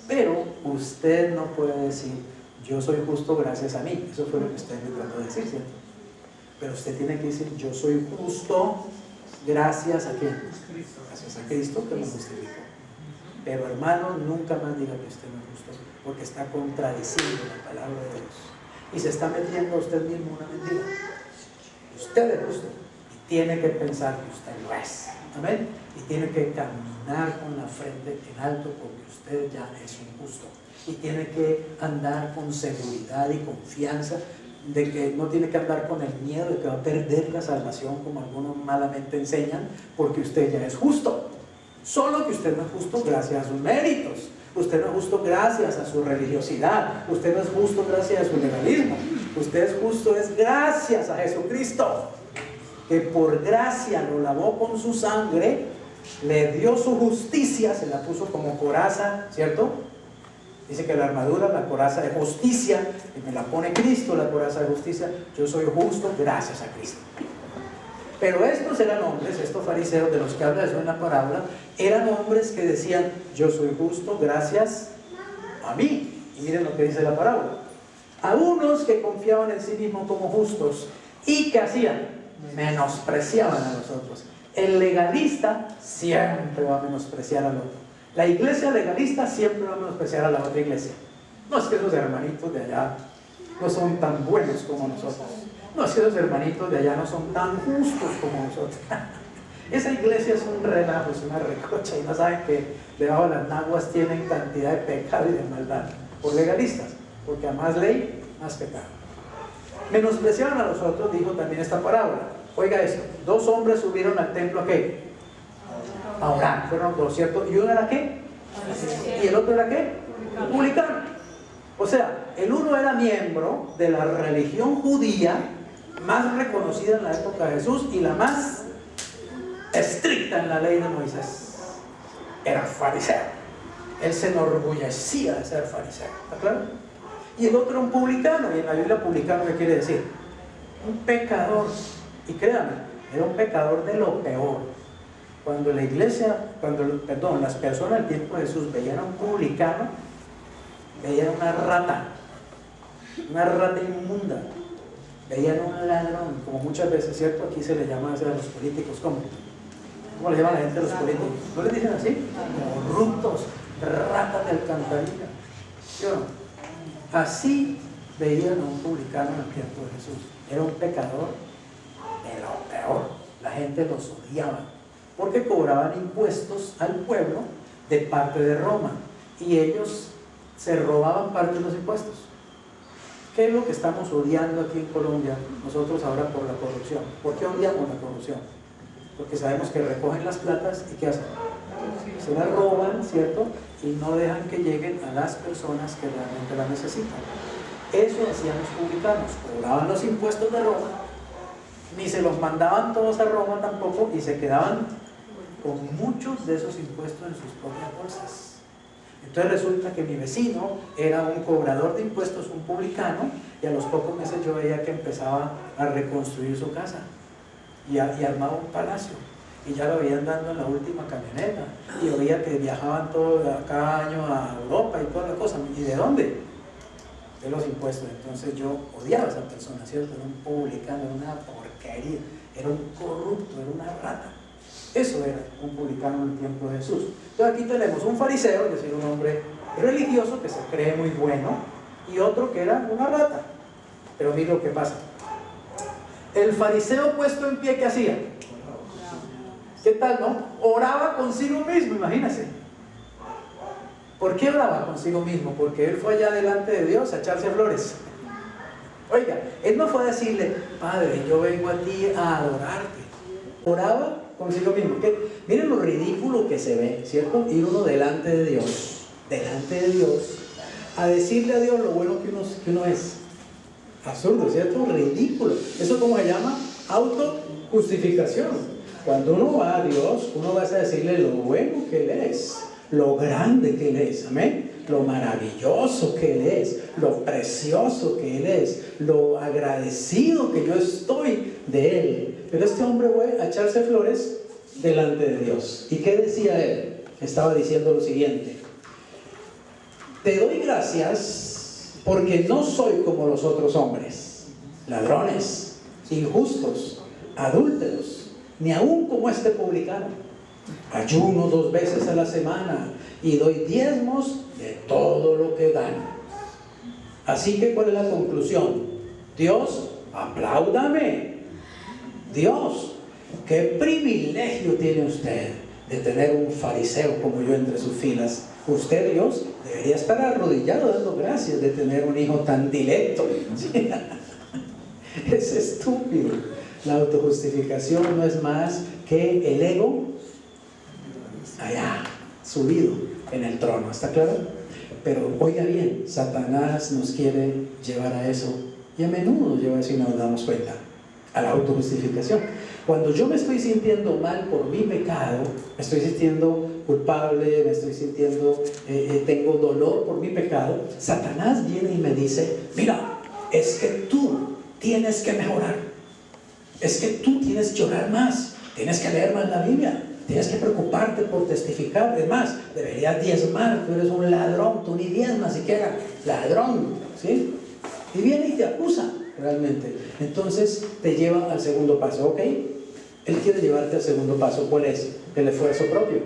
Speaker 1: Pero usted no puede decir, yo soy justo gracias a mí. Eso fue lo que usted me trató de decir, ¿cierto? Pero usted tiene que decir, yo soy justo gracias a quién? Gracias a Cristo que me justificó. Pero hermano, nunca más diga que usted no es justo, porque está contradiciendo la palabra de Dios. Y se está metiendo a usted mismo una mentira. Usted es justo y tiene que pensar que usted lo es. Amén. Y tiene que caminar con la frente en alto porque usted ya es un justo. Y tiene que andar con seguridad y confianza de que no tiene que andar con el miedo de que va a perder la salvación como algunos malamente enseñan, porque usted ya es justo. Solo que usted no es justo gracias a sus méritos. Usted no es justo gracias a su religiosidad. Usted no es justo gracias a su legalismo. Usted es justo es gracias a Jesucristo, que por gracia lo lavó con su sangre, le dio su justicia, se la puso como coraza, ¿cierto? Dice que la armadura, la coraza de justicia, y me la pone Cristo, la coraza de justicia. Yo soy justo gracias a Cristo. Pero estos eran hombres, estos fariseos de los que habla eso en la parábola, eran hombres que decían, yo soy justo gracias a mí. Y miren lo que dice la parábola. A unos que confiaban en sí mismos como justos ¿Y qué hacían? Menospreciaban a los otros. El legalista siempre va a menospreciar al otro. La iglesia legalista siempre va a menospreciar a la otra iglesia. No es que esos hermanitos de allá no son tan buenos como nosotros. No es que esos hermanitos de allá no son tan justos como nosotros. Esa iglesia es un relajo, es una recocha, y no saben que debajo de las naguas tienen cantidad de pecado y de maldad. Por legalistas, porque a más ley, más pecado. Menospreciaron a los otros, dijo también esta parábola. Oiga esto, 2 hombres subieron al templo ¿a qué? A orar, fueron 2, ¿cierto? ¿Y uno era qué? ¿Y el otro era qué? Publicano. O sea, el uno era miembro de la religión judía más reconocida en la época de Jesús y la más estricta en la ley de Moisés. Era fariseo. Él se enorgullecía de ser fariseo, ¿está claro? Y el otro era un publicano, y en la Biblia publicano ¿qué quiere decir? Un pecador. Y créanme, era un pecador de lo peor. Cuando la iglesia, las personas del tiempo de Jesús veían a un publicano, veían una rata inmunda, veían un ladrón, como muchas veces, ¿cierto? Aquí se le llama a los políticos, ¿cómo le llaman a la gente a los políticos? ¿No les dicen así? Corruptos, ratas de alcantarilla, ¿sí o no? Así veían a un publicano en el tiempo de Jesús. Era un pecador de lo peor. La gente los odiaba porque cobraban impuestos al pueblo de parte de Roma y ellos se robaban parte de los impuestos. ¿Qué es lo que estamos odiando aquí en Colombia nosotros ahora por la corrupción? ¿Por qué odiamos la corrupción? Porque sabemos que recogen las platas y ¿qué hacen? Se las roban, ¿cierto? Y no dejan que lleguen a las personas que realmente las necesitan. Eso hacían los publicanos, cobraban los impuestos de Roma, ni se los mandaban todos a Roma tampoco, y se quedaban con muchos de esos impuestos en sus propias bolsas. Entonces resulta que mi vecino era un cobrador de impuestos, un publicano, y a los pocos meses yo veía que empezaba a reconstruir su casa y armaba un palacio, y ya lo veían dando en la última camioneta, y oía que viajaban cada año a Europa y toda la cosa. ¿Y de dónde? De los impuestos. Entonces yo odiaba a esa persona, ¿cierto? Era un publicano, era una porquería, era un corrupto, era una rata. Eso era un publicano en el tiempo de Jesús. Entonces aquí tenemos un fariseo, es decir, un hombre religioso que se cree muy bueno, y otro que era una rata. Pero mira lo que pasa. El fariseo puesto en pie, ¿qué hacía? ¿Qué tal, no? Oraba consigo mismo, imagínense. ¿Por qué oraba consigo mismo? Porque él fue allá delante de Dios a echarse flores. Oiga, él no fue a decirle, Padre, yo vengo a ti a adorarte. Oraba consigo mismo. Miren lo ridículo que se ve, ¿cierto? Ir uno delante de Dios, a decirle a Dios lo bueno que uno es. Absurdo, ¿cierto? Ridículo. ¿Eso cómo se llama? Autojustificación. Cuando uno va a Dios, uno va a decirle lo bueno que Él es, lo grande que Él es, amén, lo maravilloso que Él es, lo precioso que Él es, lo agradecido que yo estoy de Él. Pero este hombre fue a echarse flores delante de Dios. ¿Y qué decía él? Estaba diciendo lo siguiente: te doy gracias porque no soy como los otros hombres, ladrones, injustos, adúlteros, ni aún como este publicano. Ayuno 2 veces a la semana y doy diezmos de todo lo que gano. Así que, ¿cuál es la conclusión? Dios, apláudame. Dios, qué privilegio tiene usted de tener un fariseo como yo entre sus filas. Usted, Dios, debería estar arrodillado dando gracias de tener un hijo tan directo. Es estúpido. La autojustificación no es más que el ego allá, subido en el trono, ¿está claro? Pero oiga bien, Satanás nos quiere llevar a eso, y a menudo lleva a eso y no nos damos cuenta, a la autojustificación. Cuando yo me estoy sintiendo mal por mi pecado, me estoy sintiendo culpable, me estoy sintiendo, tengo dolor por mi pecado, Satanás viene y me dice, mira, es que tú tienes que mejorar, es que tú tienes que orar más, tienes que leer más la Biblia, tienes que preocuparte por testificar, es más, deberías diezmar, tú eres un ladrón, tú ni diezmas siquiera, ladrón, ¿sí? Y viene y te acusa. realmente. Entonces te lleva al segundo paso, ¿ok? Él quiere llevarte al segundo paso. ¿Cuál es? El esfuerzo propio.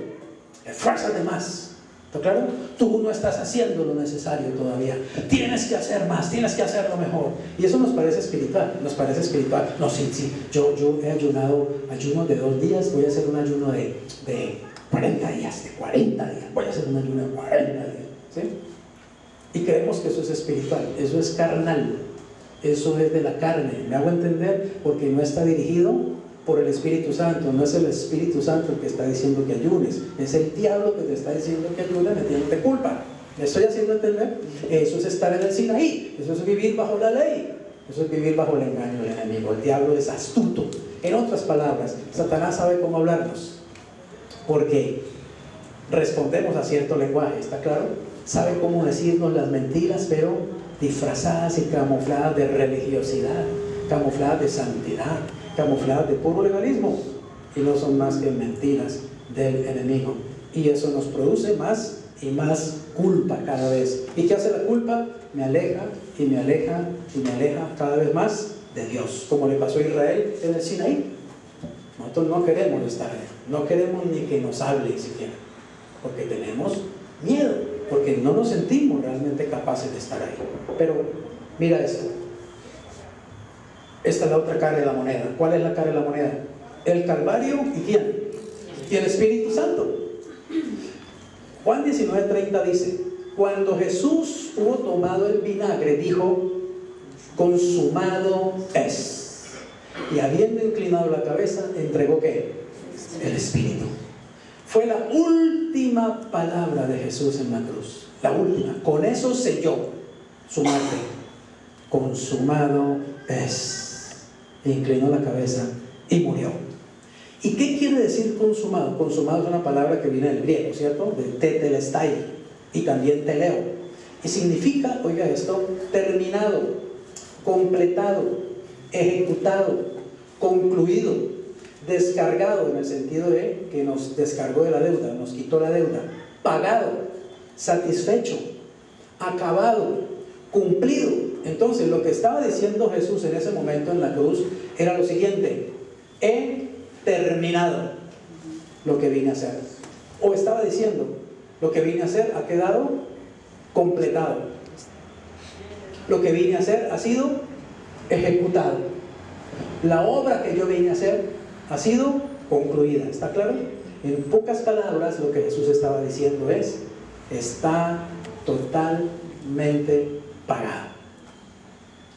Speaker 1: Esfuérzate más. ¿Está claro? Tú no estás haciendo lo necesario todavía. Tienes que hacer más, tienes que hacerlo mejor. Y eso nos parece espiritual. Nos parece espiritual. No, sí. Yo he ayuno de 2 días. Voy a hacer un ayuno de 40 días. De 40 días. Voy a hacer un ayuno de 40 días. ¿Sí? Y creemos que eso es espiritual. Eso es carnal. Eso es de la carne. ¿Me hago entender? Porque no está dirigido por el Espíritu Santo. No es el Espíritu Santo el que está diciendo que ayunes, es el diablo que te está diciendo que ayunes metiéndote culpa. ¿Me estoy haciendo entender? Eso es estar en el Sinaí, eso es vivir bajo la ley, eso es vivir bajo el engaño del enemigo. El diablo es astuto. En otras palabras, Satanás sabe cómo hablarnos, porque respondemos a cierto lenguaje, ¿está claro? Sabe cómo decirnos las mentiras, pero disfrazadas y camufladas de religiosidad, camufladas de santidad, camufladas de puro legalismo, y no son más que mentiras del enemigo. Y eso nos produce más y más culpa cada vez. ¿Y qué hace la culpa? Me aleja y me aleja y me aleja cada vez más de Dios, como le pasó a Israel en el Sinaí. Nosotros no queremos estar ahí, no queremos ni que nos hable siquiera, porque tenemos miedo, porque no nos sentimos realmente capaces de estar ahí. Pero mira esto. Esta es la otra cara de la moneda. ¿Cuál es la cara de la moneda? El Calvario, ¿y quién? Y el Espíritu Santo. Juan 19:30 dice: cuando Jesús hubo tomado el vinagre, dijo: consumado es. Y habiendo inclinado la cabeza, entregó ¿qué? El Espíritu. Fue la última palabra de Jesús en la cruz. La última. Con eso selló su muerte. Consumado es. Inclinó la cabeza y murió. ¿Y qué quiere decir consumado? Consumado es una palabra que viene del griego, ¿cierto? De tetelestai y también teleo. Y significa, oiga esto, terminado, completado, ejecutado, concluido, descargado, en el sentido de que nos descargó de la deuda, nos quitó la deuda, pagado, satisfecho, acabado, cumplido. Entonces lo que estaba diciendo Jesús en ese momento en la cruz era lo siguiente: he terminado lo que vine a hacer. O estaba diciendo, lo que vine a hacer ha quedado completado, lo que vine a hacer ha sido ejecutado, la obra que yo vine a hacer ha sido concluida. ¿Está claro? En pocas palabras, lo que Jesús estaba diciendo es: está totalmente pagado.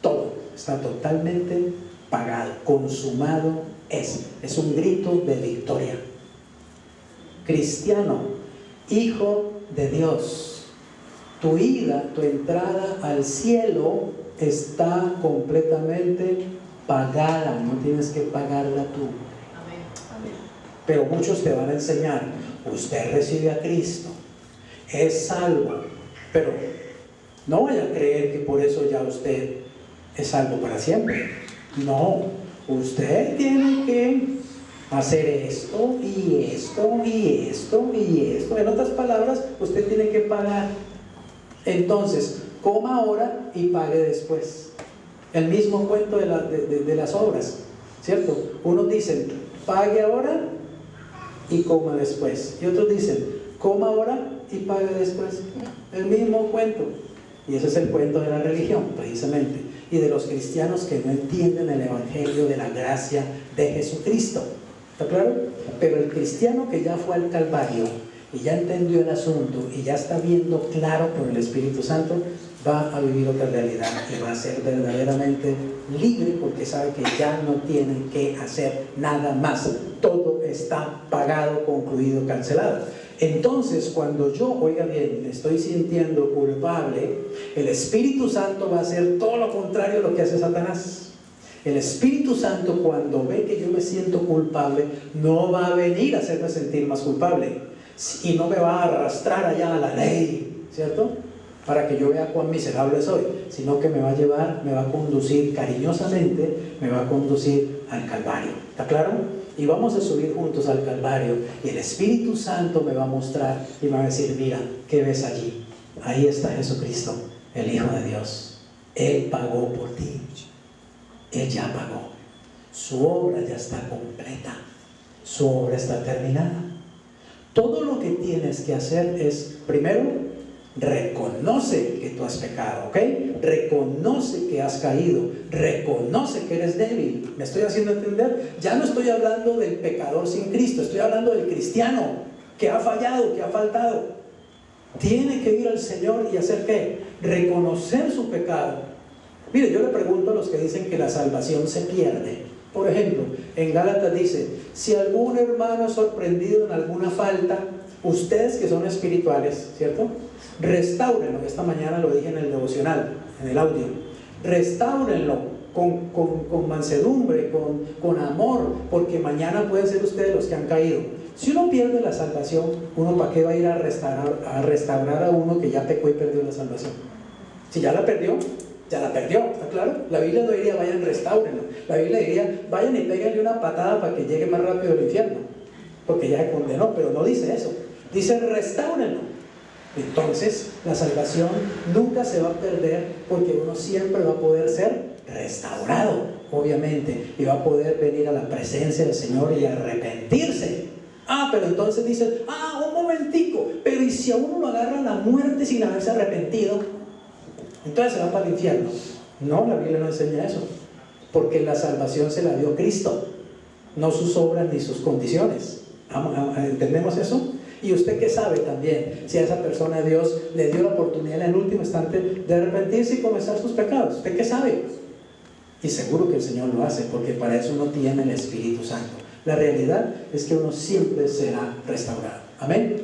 Speaker 1: Todo está totalmente pagado, consumado es. Es un grito de victoria. Cristiano, hijo de Dios, tu ida, tu entrada al cielo está completamente pagada. No tienes que pagarla tú. Pero muchos te van a enseñar: usted recibe a Cristo, es salvo, pero no vaya a creer que por eso ya usted es salvo para siempre. No, usted tiene que hacer esto y esto y esto y esto. En otras palabras, usted tiene que pagar. Entonces, coma ahora y pague después. El mismo cuento de las obras, ¿cierto? Unos dicen: pague ahora y coma después. Y otros dicen: coma ahora y pague después. El mismo cuento. Y ese es el cuento de la religión, precisamente, y de los cristianos que no entienden el evangelio de la gracia de Jesucristo. ¿Está claro? Pero el cristiano que ya fue al Calvario y ya entendió el asunto y ya está viendo claro por el Espíritu Santo, va a vivir otra realidad y va a ser verdaderamente libre, porque sabe que ya no tiene que hacer nada más. Todo está pagado, concluido, cancelado. Entonces, cuando yo, oiga bien, me estoy sintiendo culpable, el Espíritu Santo va a hacer todo lo contrario a lo que hace Satanás. El Espíritu Santo, cuando ve que yo me siento culpable, no va a venir a hacerme sentir más culpable y no me va a arrastrar allá a la ley, ¿cierto?, para que yo vea cuán miserable soy, sino que me va a llevar, me va a conducir cariñosamente, me va a conducir al Calvario. ¿Está claro? Y vamos a subir juntos al Calvario y el Espíritu Santo me va a mostrar y me va a decir: mira, ¿qué ves allí? Ahí está Jesucristo, el Hijo de Dios. Él pagó por ti. Él ya pagó. Su obra ya está completa. Su obra está terminada. Todo lo que tienes que hacer es, primero, reconoce que tú has pecado, ¿ok? Reconoce que has caído, reconoce que eres débil. ¿Me estoy haciendo entender? Ya no estoy hablando del pecador sin Cristo, estoy hablando del cristiano que ha fallado, que ha faltado. Tiene que ir al Señor y hacer ¿qué? Reconocer su pecado. Mire, yo le pregunto a los que dicen que la salvación se pierde. Por ejemplo, en Gálatas dice: si algún hermano es sorprendido en alguna falta, ustedes que son espirituales, ¿cierto? Restáurenlo. Esta mañana lo dije en el devocional, en el audio. Restáurenlo con mansedumbre, con amor, porque mañana pueden ser ustedes los que han caído. Si uno pierde la salvación, ¿uno para qué va a ir a restaurar a uno que ya pecó y perdió la salvación? Si ya la perdió, ya la perdió, ¿está claro? La Biblia no diría vayan, restáurenlo. La Biblia diría vayan y péguenle una patada para que llegue más rápido al infierno, porque ya se condenó, pero no dice eso. Dice restáurenlo. Entonces la salvación nunca se va a perder, porque uno siempre va a poder ser restaurado, obviamente, y va a poder venir a la presencia del Señor y arrepentirse. Pero entonces dice, un momentico, pero ¿y si a uno lo agarra la muerte sin haberse arrepentido? Entonces se va para el infierno. No, la Biblia no enseña eso, porque la salvación se la dio Cristo, no sus obras ni sus condiciones. ¿Entendemos eso? Y usted que sabe también si a esa persona Dios le dio la oportunidad en el último instante de arrepentirse y confesar sus pecados. ¿Usted qué sabe? Y seguro que el Señor lo hace, porque para eso uno tiene el Espíritu Santo. La realidad es que uno siempre será restaurado. Amén.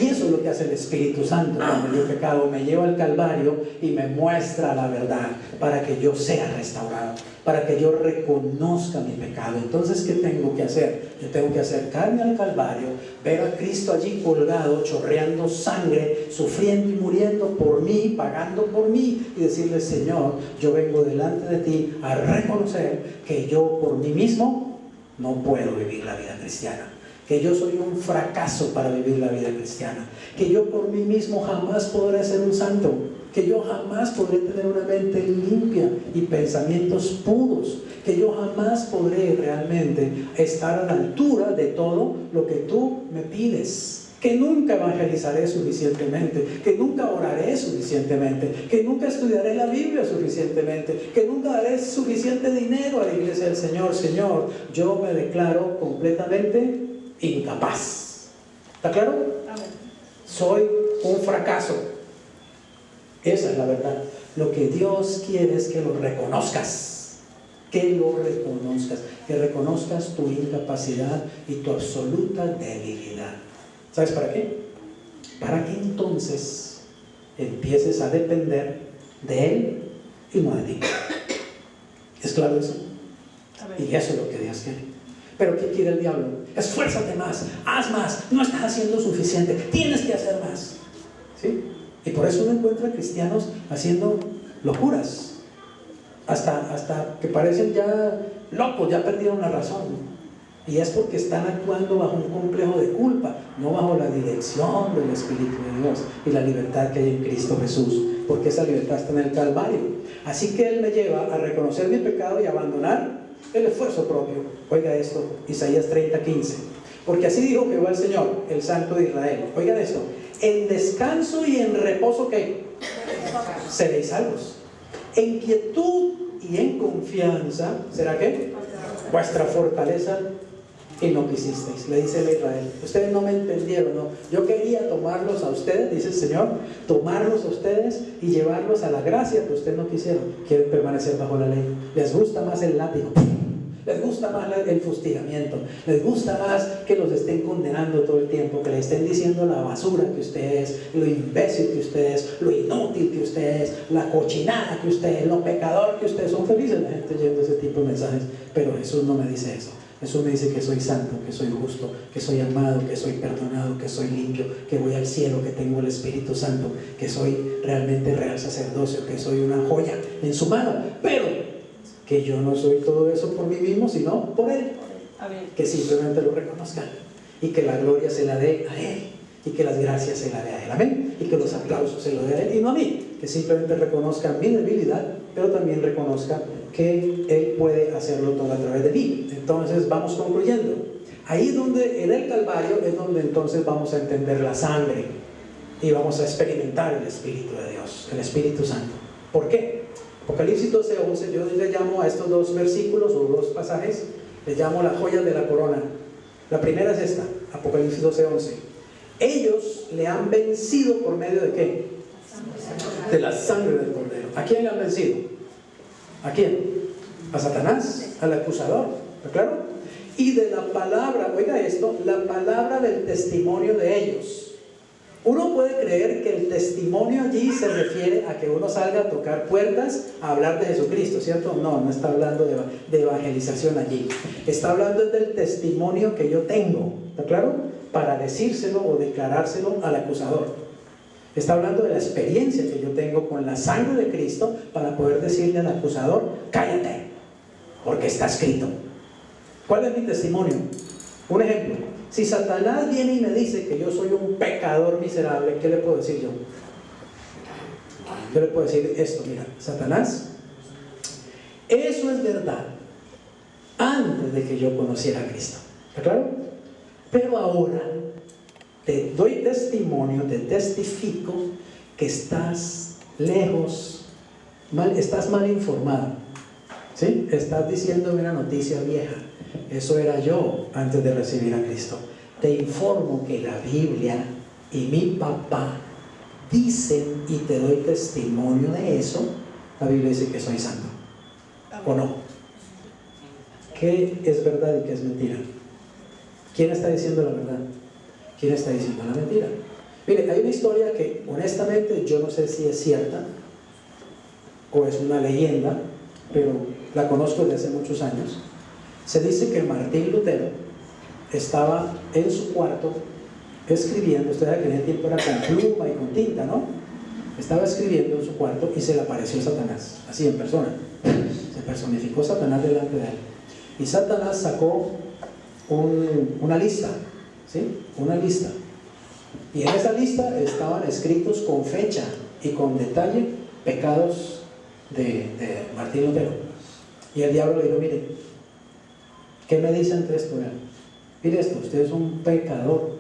Speaker 1: Y eso es lo que hace el Espíritu Santo cuando yo pecado, me lleva al Calvario y me muestra la verdad para que yo sea restaurado, para que yo reconozca mi pecado. Entonces, ¿qué tengo que hacer? Yo tengo que acercarme al Calvario, ver a Cristo allí colgado, chorreando sangre, sufriendo y muriendo por mí, pagando por mí, y decirle: Señor, yo vengo delante de ti a reconocer que yo por mí mismo no puedo vivir la vida cristiana, que yo soy un fracaso para vivir la vida cristiana, que yo por mí mismo jamás podré ser un santo, que yo jamás podré tener una mente limpia y pensamientos puros, que yo jamás podré realmente estar a la altura de todo lo que tú me pides, que nunca evangelizaré suficientemente, que nunca oraré suficientemente, que nunca estudiaré la Biblia suficientemente, que nunca daré suficiente dinero a la iglesia del Señor. Señor, yo me declaro completamente incapaz. ¿Está claro? Amén. Soy un fracaso. Esa es la verdad. Lo que Dios quiere es que lo reconozcas, que reconozcas tu incapacidad y tu absoluta debilidad. ¿Sabes para qué? Para que entonces empieces a depender de Él y no de ti. ¿Es claro eso? Y eso es lo que Dios quiere. ¿Pero qué quiere el diablo? Esfuérzate más, haz más, no estás haciendo suficiente, tienes que hacer más. ¿Sí? Y por eso uno encuentra cristianos haciendo locuras, hasta que parecen ya locos, ya perdieron la razón. Y es porque están actuando bajo un complejo de culpa, no bajo la dirección del Espíritu de Dios y la libertad que hay en Cristo Jesús, porque esa libertad está en el Calvario. Así que Él me lleva a reconocer mi pecado y abandonar el esfuerzo propio. Oiga esto, Isaías 30:15. Porque así dijo Jehová el Señor, el Santo de Israel. Oigan esto: en descanso y en reposo, ¿qué? Seréis salvos. En quietud y en confianza, ¿será qué? Vuestra fortaleza. Y no quisisteis, le dice el Israel. Ustedes no me entendieron, ¿no? Yo quería tomarlos a ustedes, dice el Señor, tomarlos a ustedes y llevarlos a la gracia, pero ustedes no quisieron. Quieren permanecer bajo la ley. Les gusta más el látigo, les gusta más el fustigamiento, les gusta más que los estén condenando todo el tiempo, que les estén diciendo la basura que usted es, lo imbécil que usted es, lo inútil que usted es, la cochinada que usted es, lo pecador que usted es. Son felices la gente oyendo ese tipo de mensajes, pero Jesús no me dice eso. Jesús me dice que soy santo, que soy justo, que soy amado, que soy perdonado, que soy limpio, que voy al cielo, que tengo el Espíritu Santo, que soy realmente real sacerdocio, que soy una joya en su mano, pero que yo no soy todo eso por mí mismo, sino por Él. Que simplemente lo reconozcan y que la gloria se la dé a Él y que las gracias se la dé a Él. Amén. Y que los aplausos se los dé a Él y no a mí. Que simplemente reconozcan mi debilidad, pero también reconozcan que Él puede hacerlo todo a través de mí. Entonces vamos concluyendo. Ahí donde en el Calvario es donde entonces vamos a entender la sangre y vamos a experimentar el Espíritu de Dios, el Espíritu Santo. ¿Por qué? Apocalipsis 12:11, yo le llamo a estos dos versículos o dos pasajes, les llamo las joyas de la corona. La primera es esta, Apocalipsis 12:11. Ellos le han vencido por medio de ¿qué? De la sangre del Cordero. ¿A quién le han vencido? ¿A quién? A Satanás, al acusador, ¿está claro? Y de la palabra, oiga esto, la palabra del testimonio de ellos. Uno puede creer que el testimonio allí se refiere a que uno salga a tocar puertas a hablar de Jesucristo, ¿cierto? No, no está hablando de evangelización allí. Está hablando del testimonio que yo tengo, ¿está claro? Para decírselo o declarárselo al acusador. Está hablando de la experiencia que yo tengo con la sangre de Cristo para poder decirle al acusador, cállate, porque está escrito. ¿Cuál es mi testimonio? Un ejemplo. Si Satanás viene y me dice que yo soy un pecador miserable, ¿qué le puedo decir yo? Yo le puedo decir esto, mira, Satanás, eso es verdad antes de que yo conociera a Cristo, ¿está claro? Pero ahora te doy testimonio, te testifico que estás lejos, estás mal informado, ¿sí? Estás diciéndome una noticia vieja. Eso era yo antes de recibir a Cristo. Te informo que la Biblia y mi papá dicen, y te doy testimonio de eso. La Biblia dice que soy santo, ¿o no? ¿Qué es verdad y qué es mentira? ¿Quién está diciendo la verdad? ¿Quién está diciendo la mentira? Mire, hay una historia que honestamente yo no sé si es cierta o es una leyenda, pero la conozco desde hace muchos años. Se dice que Martín Lutero estaba en su cuarto escribiendo. Usted sabe que en ese tiempo era con pluma y con tinta, ¿no? Estaba escribiendo en su cuarto y se le apareció Satanás, así en persona. Se personificó Satanás delante de él. Y Satanás sacó una lista, ¿sí? Una lista. Y en esa lista estaban escritos con fecha y con detalle pecados de Martín Lutero. Y el diablo le dijo, mire, ¿qué me dice ante esto? Mire esto, usted es un pecador,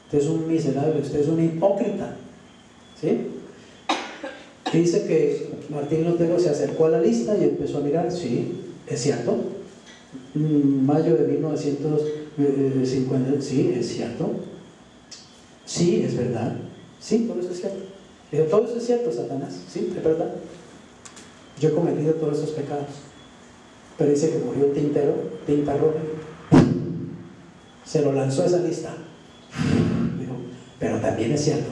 Speaker 1: usted es un miserable, usted es un hipócrita, ¿sí? Y dice que Martín Lutero se acercó a la lista y empezó a mirar, sí, es cierto, mayo de 1950, sí, es cierto, sí, es verdad, sí, todo eso es cierto. Dijo, todo eso es cierto, Satanás, sí, es verdad, yo he cometido todos esos pecados. Pero dice que cogió tinta roja, se lo lanzó a esa lista. Dijo, pero también es cierto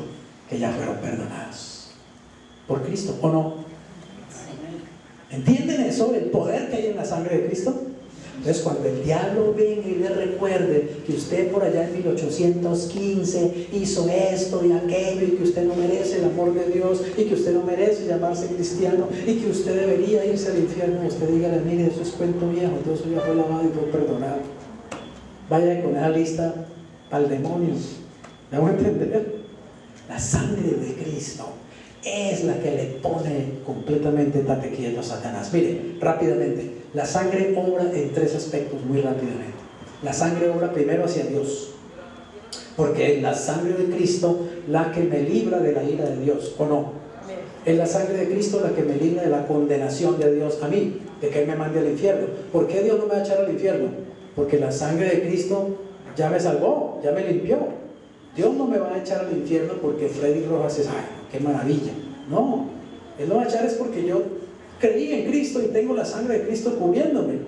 Speaker 1: que ya fueron perdonados por Cristo, ¿o no? ¿Entienden eso? El poder que hay en la sangre de Cristo. Entonces cuando el diablo venga y le recuerde que usted por allá en 1815 hizo esto y aquello, y que usted no merece el amor de Dios, y que usted no merece llamarse cristiano, y que usted debería irse al infierno, usted dígale, mire, eso es cuento viejo, todo eso ya fue lavado y fue perdonado. Vaya con esa lista al demonio. ¿Me voy a entender? La sangre de Cristo es la que le pone completamente tate quieto a Satanás. Mire, rápidamente, la sangre obra en tres aspectos muy rápidamente. La sangre obra primero hacia Dios, porque es la sangre de Cristo la que me libra de la ira de Dios, ¿o no? Es la sangre de Cristo la que me libra de la condenación de Dios a mí, de que Él me mande al infierno. ¿Por qué Dios no me va a echar al infierno? Porque la sangre de Cristo ya me salvó, ya me limpió. Dios no me va a echar al infierno porque Freddy Rojas es, ay, qué maravilla. No, Él no va a echar es porque yo creí en Cristo y tengo la sangre de Cristo cubriéndome.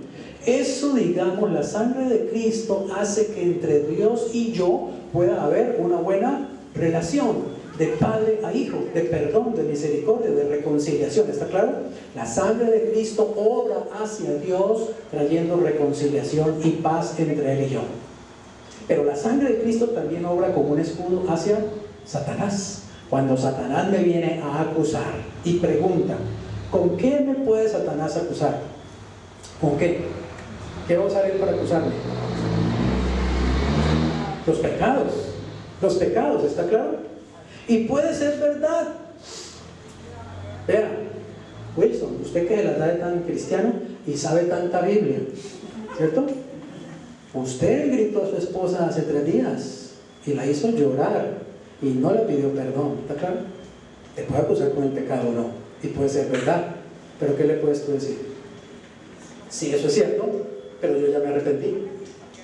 Speaker 1: Eso, digamos, la sangre de Cristo hace que entre Dios y yo pueda haber una buena relación de padre a hijo, de perdón, de misericordia, de reconciliación. ¿Está claro? La sangre de Cristo obra hacia Dios trayendo reconciliación y paz entre Él y yo. Pero la sangre de Cristo también obra como un escudo hacia Satanás. Cuando Satanás me viene a acusar y pregunta, ¿con qué me puede Satanás acusar? ¿Con qué? ¿Qué va a usar él para acusarme? Los pecados, ¿está claro? Y puede ser verdad. Vea, Wilson, usted que se la da de tan cristiano y sabe tanta Biblia, ¿cierto? Usted gritó a su esposa hace 3 días y la hizo llorar y no le pidió perdón, ¿está claro? Te puede acusar con el pecado o no, y puede ser verdad, pero ¿qué le puedes tú decir? Sí, eso es cierto, pero yo ya me arrepentí,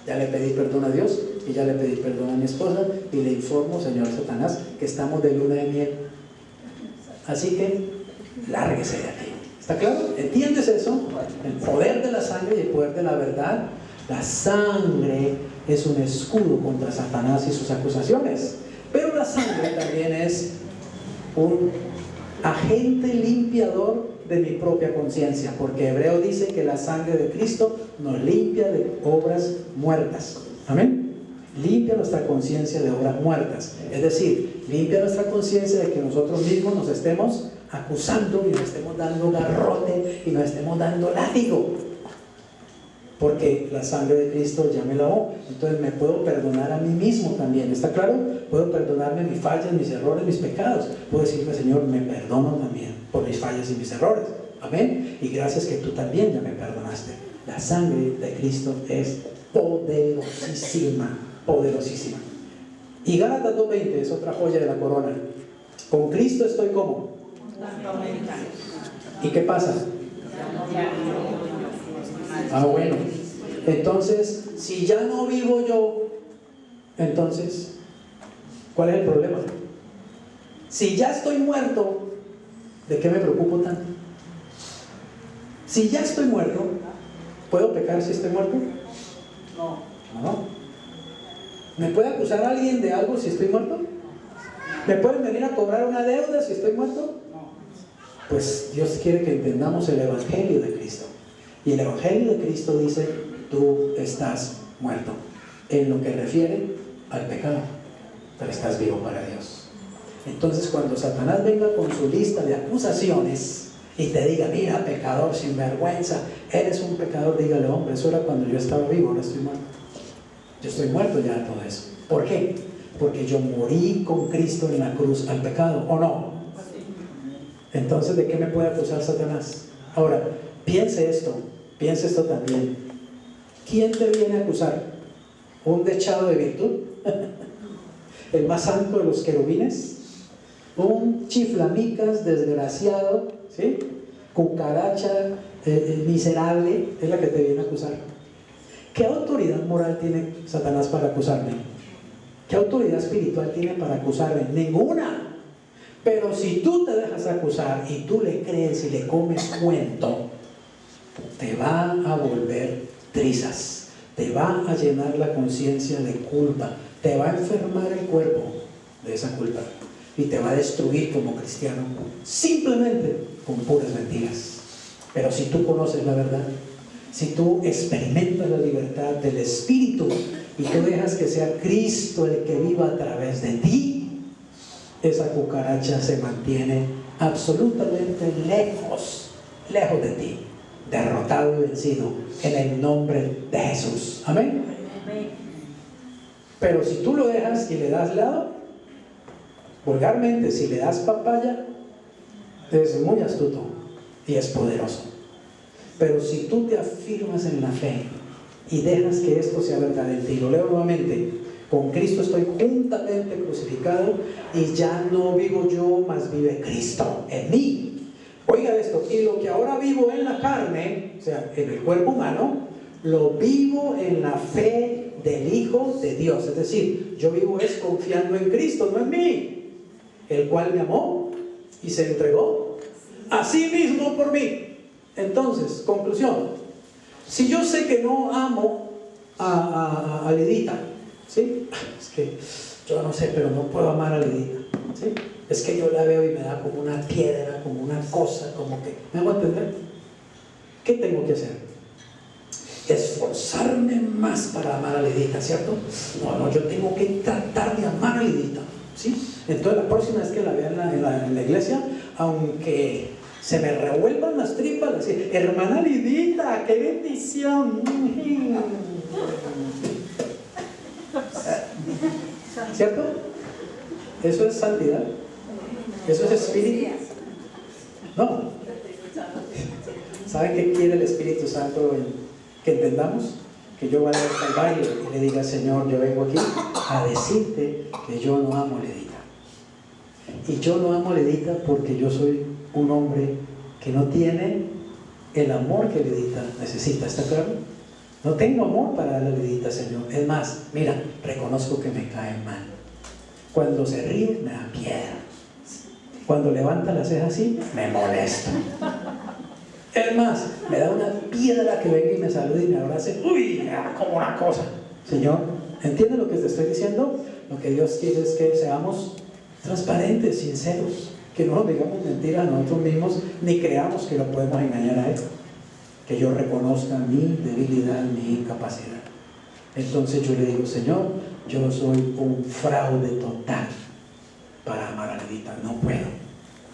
Speaker 1: ya le pedí perdón a Dios y ya le pedí perdón a mi esposa y le informo, señor Satanás, que estamos de luna de miel, así que lárguese de aquí. ¿Está claro? ¿Entiendes eso? El poder de la sangre y el poder de la verdad. La sangre es un escudo contra Satanás y sus acusaciones, pero la sangre también es un agente limpiador de mi propia conciencia, porque Hebreo dice que la sangre de Cristo nos limpia de obras muertas. Amén. Limpia nuestra conciencia de obras muertas, es decir, limpia nuestra conciencia de que nosotros mismos nos estemos acusando y nos estemos dando garrote y nos estemos dando látigo, porque la sangre de Cristo ya me lavó. Entonces me puedo perdonar a mí mismo también, ¿está claro? Puedo perdonarme mis fallas, mis errores, mis pecados. Puedo decirle, Señor, me perdono también por mis fallas y mis errores. Amén. Y gracias que tú también ya me perdonaste. La sangre de Cristo es poderosísima, poderosísima. Y Gálatas 2:20 es otra joya de la corona. Con Cristo estoy como. ¿Y qué pasa? Bueno, entonces si ya no vivo yo, entonces ¿cuál es el problema? Si ya estoy muerto, ¿de qué me preocupo tanto? Si ya estoy muerto, ¿puedo pecar si estoy muerto? No. ¿Me puede acusar alguien de algo si estoy muerto? ¿Me pueden venir a cobrar una deuda si estoy muerto? Pues Dios quiere que entendamos el Evangelio de Cristo. Y el Evangelio de Cristo dice, tú estás muerto en lo que refiere al pecado, pero estás vivo para Dios. Entonces cuando Satanás venga con su lista de acusaciones y te diga, mira, pecador sinvergüenza, eres un pecador, dígale, hombre, eso era cuando yo estaba vivo, ahora estoy muerto. Yo estoy muerto ya de todo eso. ¿Por qué? Porque yo morí con Cristo en la cruz al pecado, ¿o no? Entonces, ¿de qué me puede acusar Satanás? Ahora, piense esto también. ¿Quién te viene a acusar? ¿Un dechado de virtud? ¿El más santo de los querubines? ¿Un chiflamicas desgraciado? ¿Sí? Cucaracha miserable es la que te viene a acusar. ¿Qué autoridad moral tiene Satanás para acusarme? ¿Qué autoridad espiritual tiene para acusarme? Ninguna. Pero si tú te dejas acusar y tú le crees y le comes cuento, te va a volver trizas, te va a llenar la conciencia de culpa, te va a enfermar el cuerpo de esa culpa y te va a destruir como cristiano simplemente con puras mentiras. Pero si tú conoces la verdad, si tú experimentas la libertad del Espíritu y tú dejas que sea Cristo el que viva a través de ti, esa cucaracha se mantiene absolutamente lejos de ti, derrotado y vencido en el nombre de Jesús. Amén. Pero si tú lo dejas y le das lado, vulgarmente, si le das papaya, es muy astuto y es poderoso. Pero si tú te afirmas en la fe y dejas que esto sea verdad en ti, lo leo nuevamente: con Cristo estoy juntamente crucificado y ya no vivo yo, mas vive Cristo en mí. Oiga esto, y lo que ahora vivo en la carne, o sea, en el cuerpo humano, lo vivo en la fe del Hijo de Dios. Es decir, yo vivo es confiando en Cristo, no en mí, el cual me amó y se entregó a sí mismo por mí. Entonces, conclusión: si yo sé que no amo a Lidita, ¿sí? Es que yo no sé, pero no puedo amar a Lidita, ¿sí? Es que yo la veo y me da como una piedra, como una cosa, como que, ¿me hago entender? ¿Qué tengo que hacer? Esforzarme más para amar a Lidita, ¿cierto? No, yo tengo que tratar de amar a Lidita, ¿sí? Entonces la próxima vez que la vea en la iglesia, aunque se me revuelvan las tripas, así, hermana Lidita, qué bendición. ¿Cierto? Eso es santidad. Eso es espíritu. No. ¿Saben qué quiere el Espíritu Santo que entendamos? Que yo vaya al Calvario y le diga: Señor, yo vengo aquí a decirte que yo no amo a Ledita. Y yo no amo a Ledita porque yo soy un hombre que no tiene el amor que Ledita necesita. ¿Está claro? No tengo amor para darle a Ledita, Señor. Es más, mira, reconozco que me cae mal. Cuando se ríe, me da piedra. Cuando levanta las cejas así, me molesta. Es más, me da una piedra que venga y me salude y me abrace. ¡Uy! Me da como una cosa. Señor, ¿entiendes lo que te estoy diciendo? Lo que Dios quiere es que seamos transparentes, sinceros, que no nos digamos mentiras a nosotros mismos, ni creamos que lo podemos engañar a Él. Que yo reconozca mi debilidad, mi incapacidad. Entonces yo le digo: Señor, yo soy un fraude total para amar a Ledita, no puedo.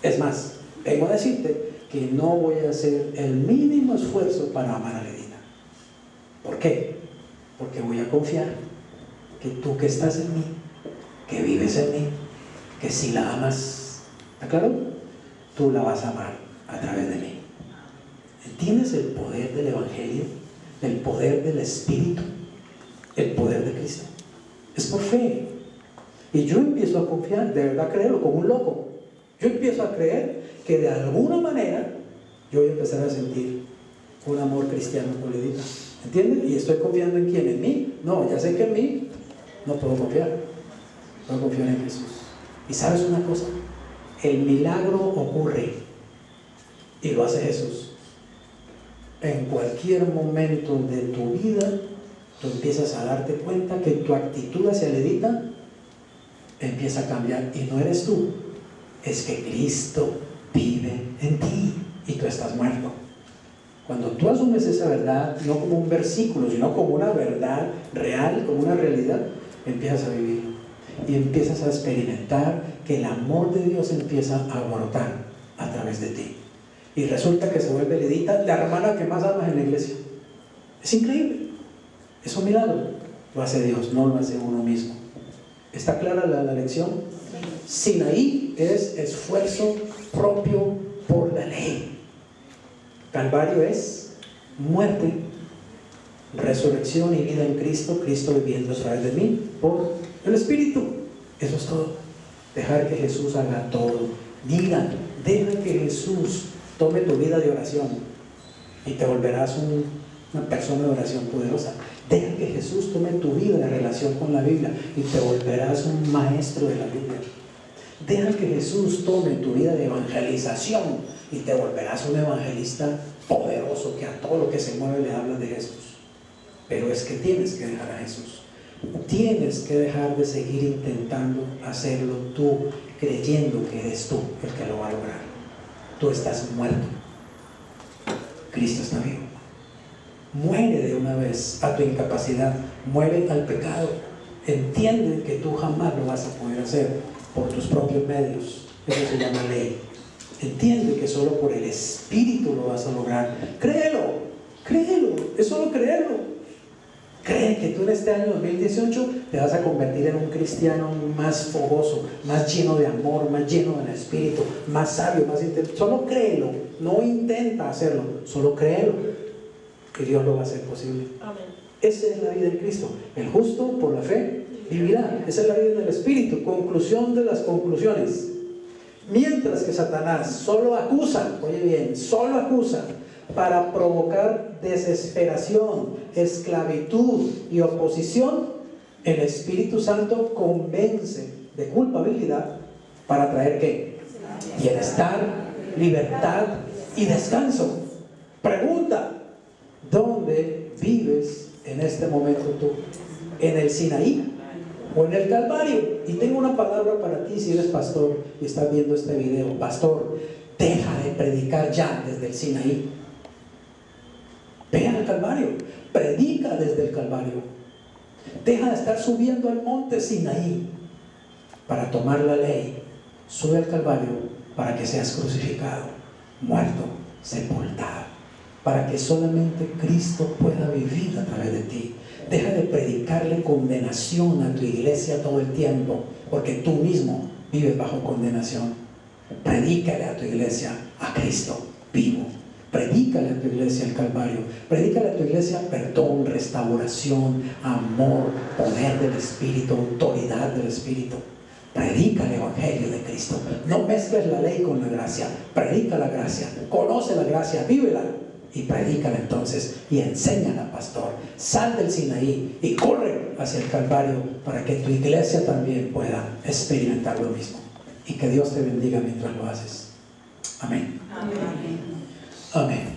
Speaker 1: Es más, vengo a decirte que no voy a hacer el mínimo esfuerzo para amar a Ledita. ¿Por qué? Porque voy a confiar que tú que estás en mí, que vives en mí, que si la amas, ¿está claro? Tú la vas a amar a través de mí. ¿Entiendes el poder del Evangelio? El poder del Espíritu, el poder de Cristo. Es por fe. Y yo empiezo a confiar, de verdad creerlo, como un loco. Yo empiezo a creer que de alguna manera yo voy a empezar a sentir un amor cristiano por Ledita. ¿Entiendes? Y estoy confiando en quién, en mí. No, ya sé que en mí no puedo confiar. Puedo confiar en Jesús. Y sabes una cosa, el milagro ocurre y lo hace Jesús. En cualquier momento de tu vida, tú empiezas a darte cuenta que tu actitud hacia Ledita empieza a cambiar, y no eres tú, es que Cristo vive en ti y tú estás muerto. Cuando tú asumes esa verdad, no como un versículo, sino como una verdad real, como una realidad, empiezas a vivir y empiezas a experimentar que el amor de Dios empieza a brotar a través de ti. Y resulta que se vuelve Ledita la hermana que más amas en la iglesia. Es increíble, es un milagro. Lo hace Dios, no lo hace uno mismo. ¿Está clara la lección? Sinaí es esfuerzo propio por la ley. Calvario es muerte, resurrección y vida en Cristo, Cristo viviendo a través de mí por el Espíritu. Eso es todo. Dejar que Jesús haga todo. Deja que Jesús tome tu vida de oración y te volverás una persona de oración poderosa. Deja que Jesús tome tu vida de relación con la Biblia y te volverás un maestro de la Biblia. Deja que Jesús tome tu vida de evangelización y te volverás un evangelista poderoso que a todo lo que se mueve le habla de Jesús. Pero es que tienes que dejar a Jesús. Tienes que dejar de seguir intentando hacerlo tú, creyendo que eres tú el que lo va a lograr. Tú estás muerto. Cristo está vivo. Muere de una vez a tu incapacidad, muere al pecado. Entiende que tú jamás lo vas a poder hacer por tus propios medios. Eso se llama ley. Entiende que solo por el Espíritu lo vas a lograr. Créelo, es solo creerlo. Cree que tú en este año 2018 te vas a convertir en un cristiano más fogoso, más lleno de amor, más lleno del Espíritu, más sabio, más inteligente. Solo créelo, no intenta hacerlo, solo créelo, que Dios lo va a hacer posible. Amén. Esa es la vida en Cristo. El justo por la fe vivirá. Esa es la vida del Espíritu. Conclusión de las conclusiones. Mientras que Satanás solo acusa, oye bien, solo acusa para provocar desesperación, esclavitud y oposición, el Espíritu Santo convence de culpabilidad para traer ¿qué? Bienestar, libertad y descanso. Pregunta: ¿dónde vives en este momento tú? ¿En el Sinaí o en el Calvario? Y tengo una palabra para ti si eres pastor y estás viendo este video. Pastor, deja de predicar ya desde el Sinaí. Ve al Calvario, predica desde el Calvario. Deja de estar subiendo al monte Sinaí para tomar la ley. Sube al Calvario para que seas crucificado, muerto, sepultado, para que solamente Cristo pueda vivir a través de ti. Deja de predicarle condenación a tu iglesia todo el tiempo, porque tú mismo vives bajo condenación. Predícale a tu iglesia a Cristo vivo, Predícale a tu iglesia el Calvario. Predícale a tu iglesia perdón, restauración, amor, poder del Espíritu, autoridad del Espíritu. Predica el Evangelio de Cristo. No mezcles la ley con la gracia. Predica la gracia. Conoce la gracia, vívela y predícala entonces y enséñala, pastor. Sal del Sinaí y corre hacia el Calvario para que tu iglesia también pueda experimentar lo mismo. Y que Dios te bendiga mientras lo haces. Amén.
Speaker 2: Amén.
Speaker 1: Amén.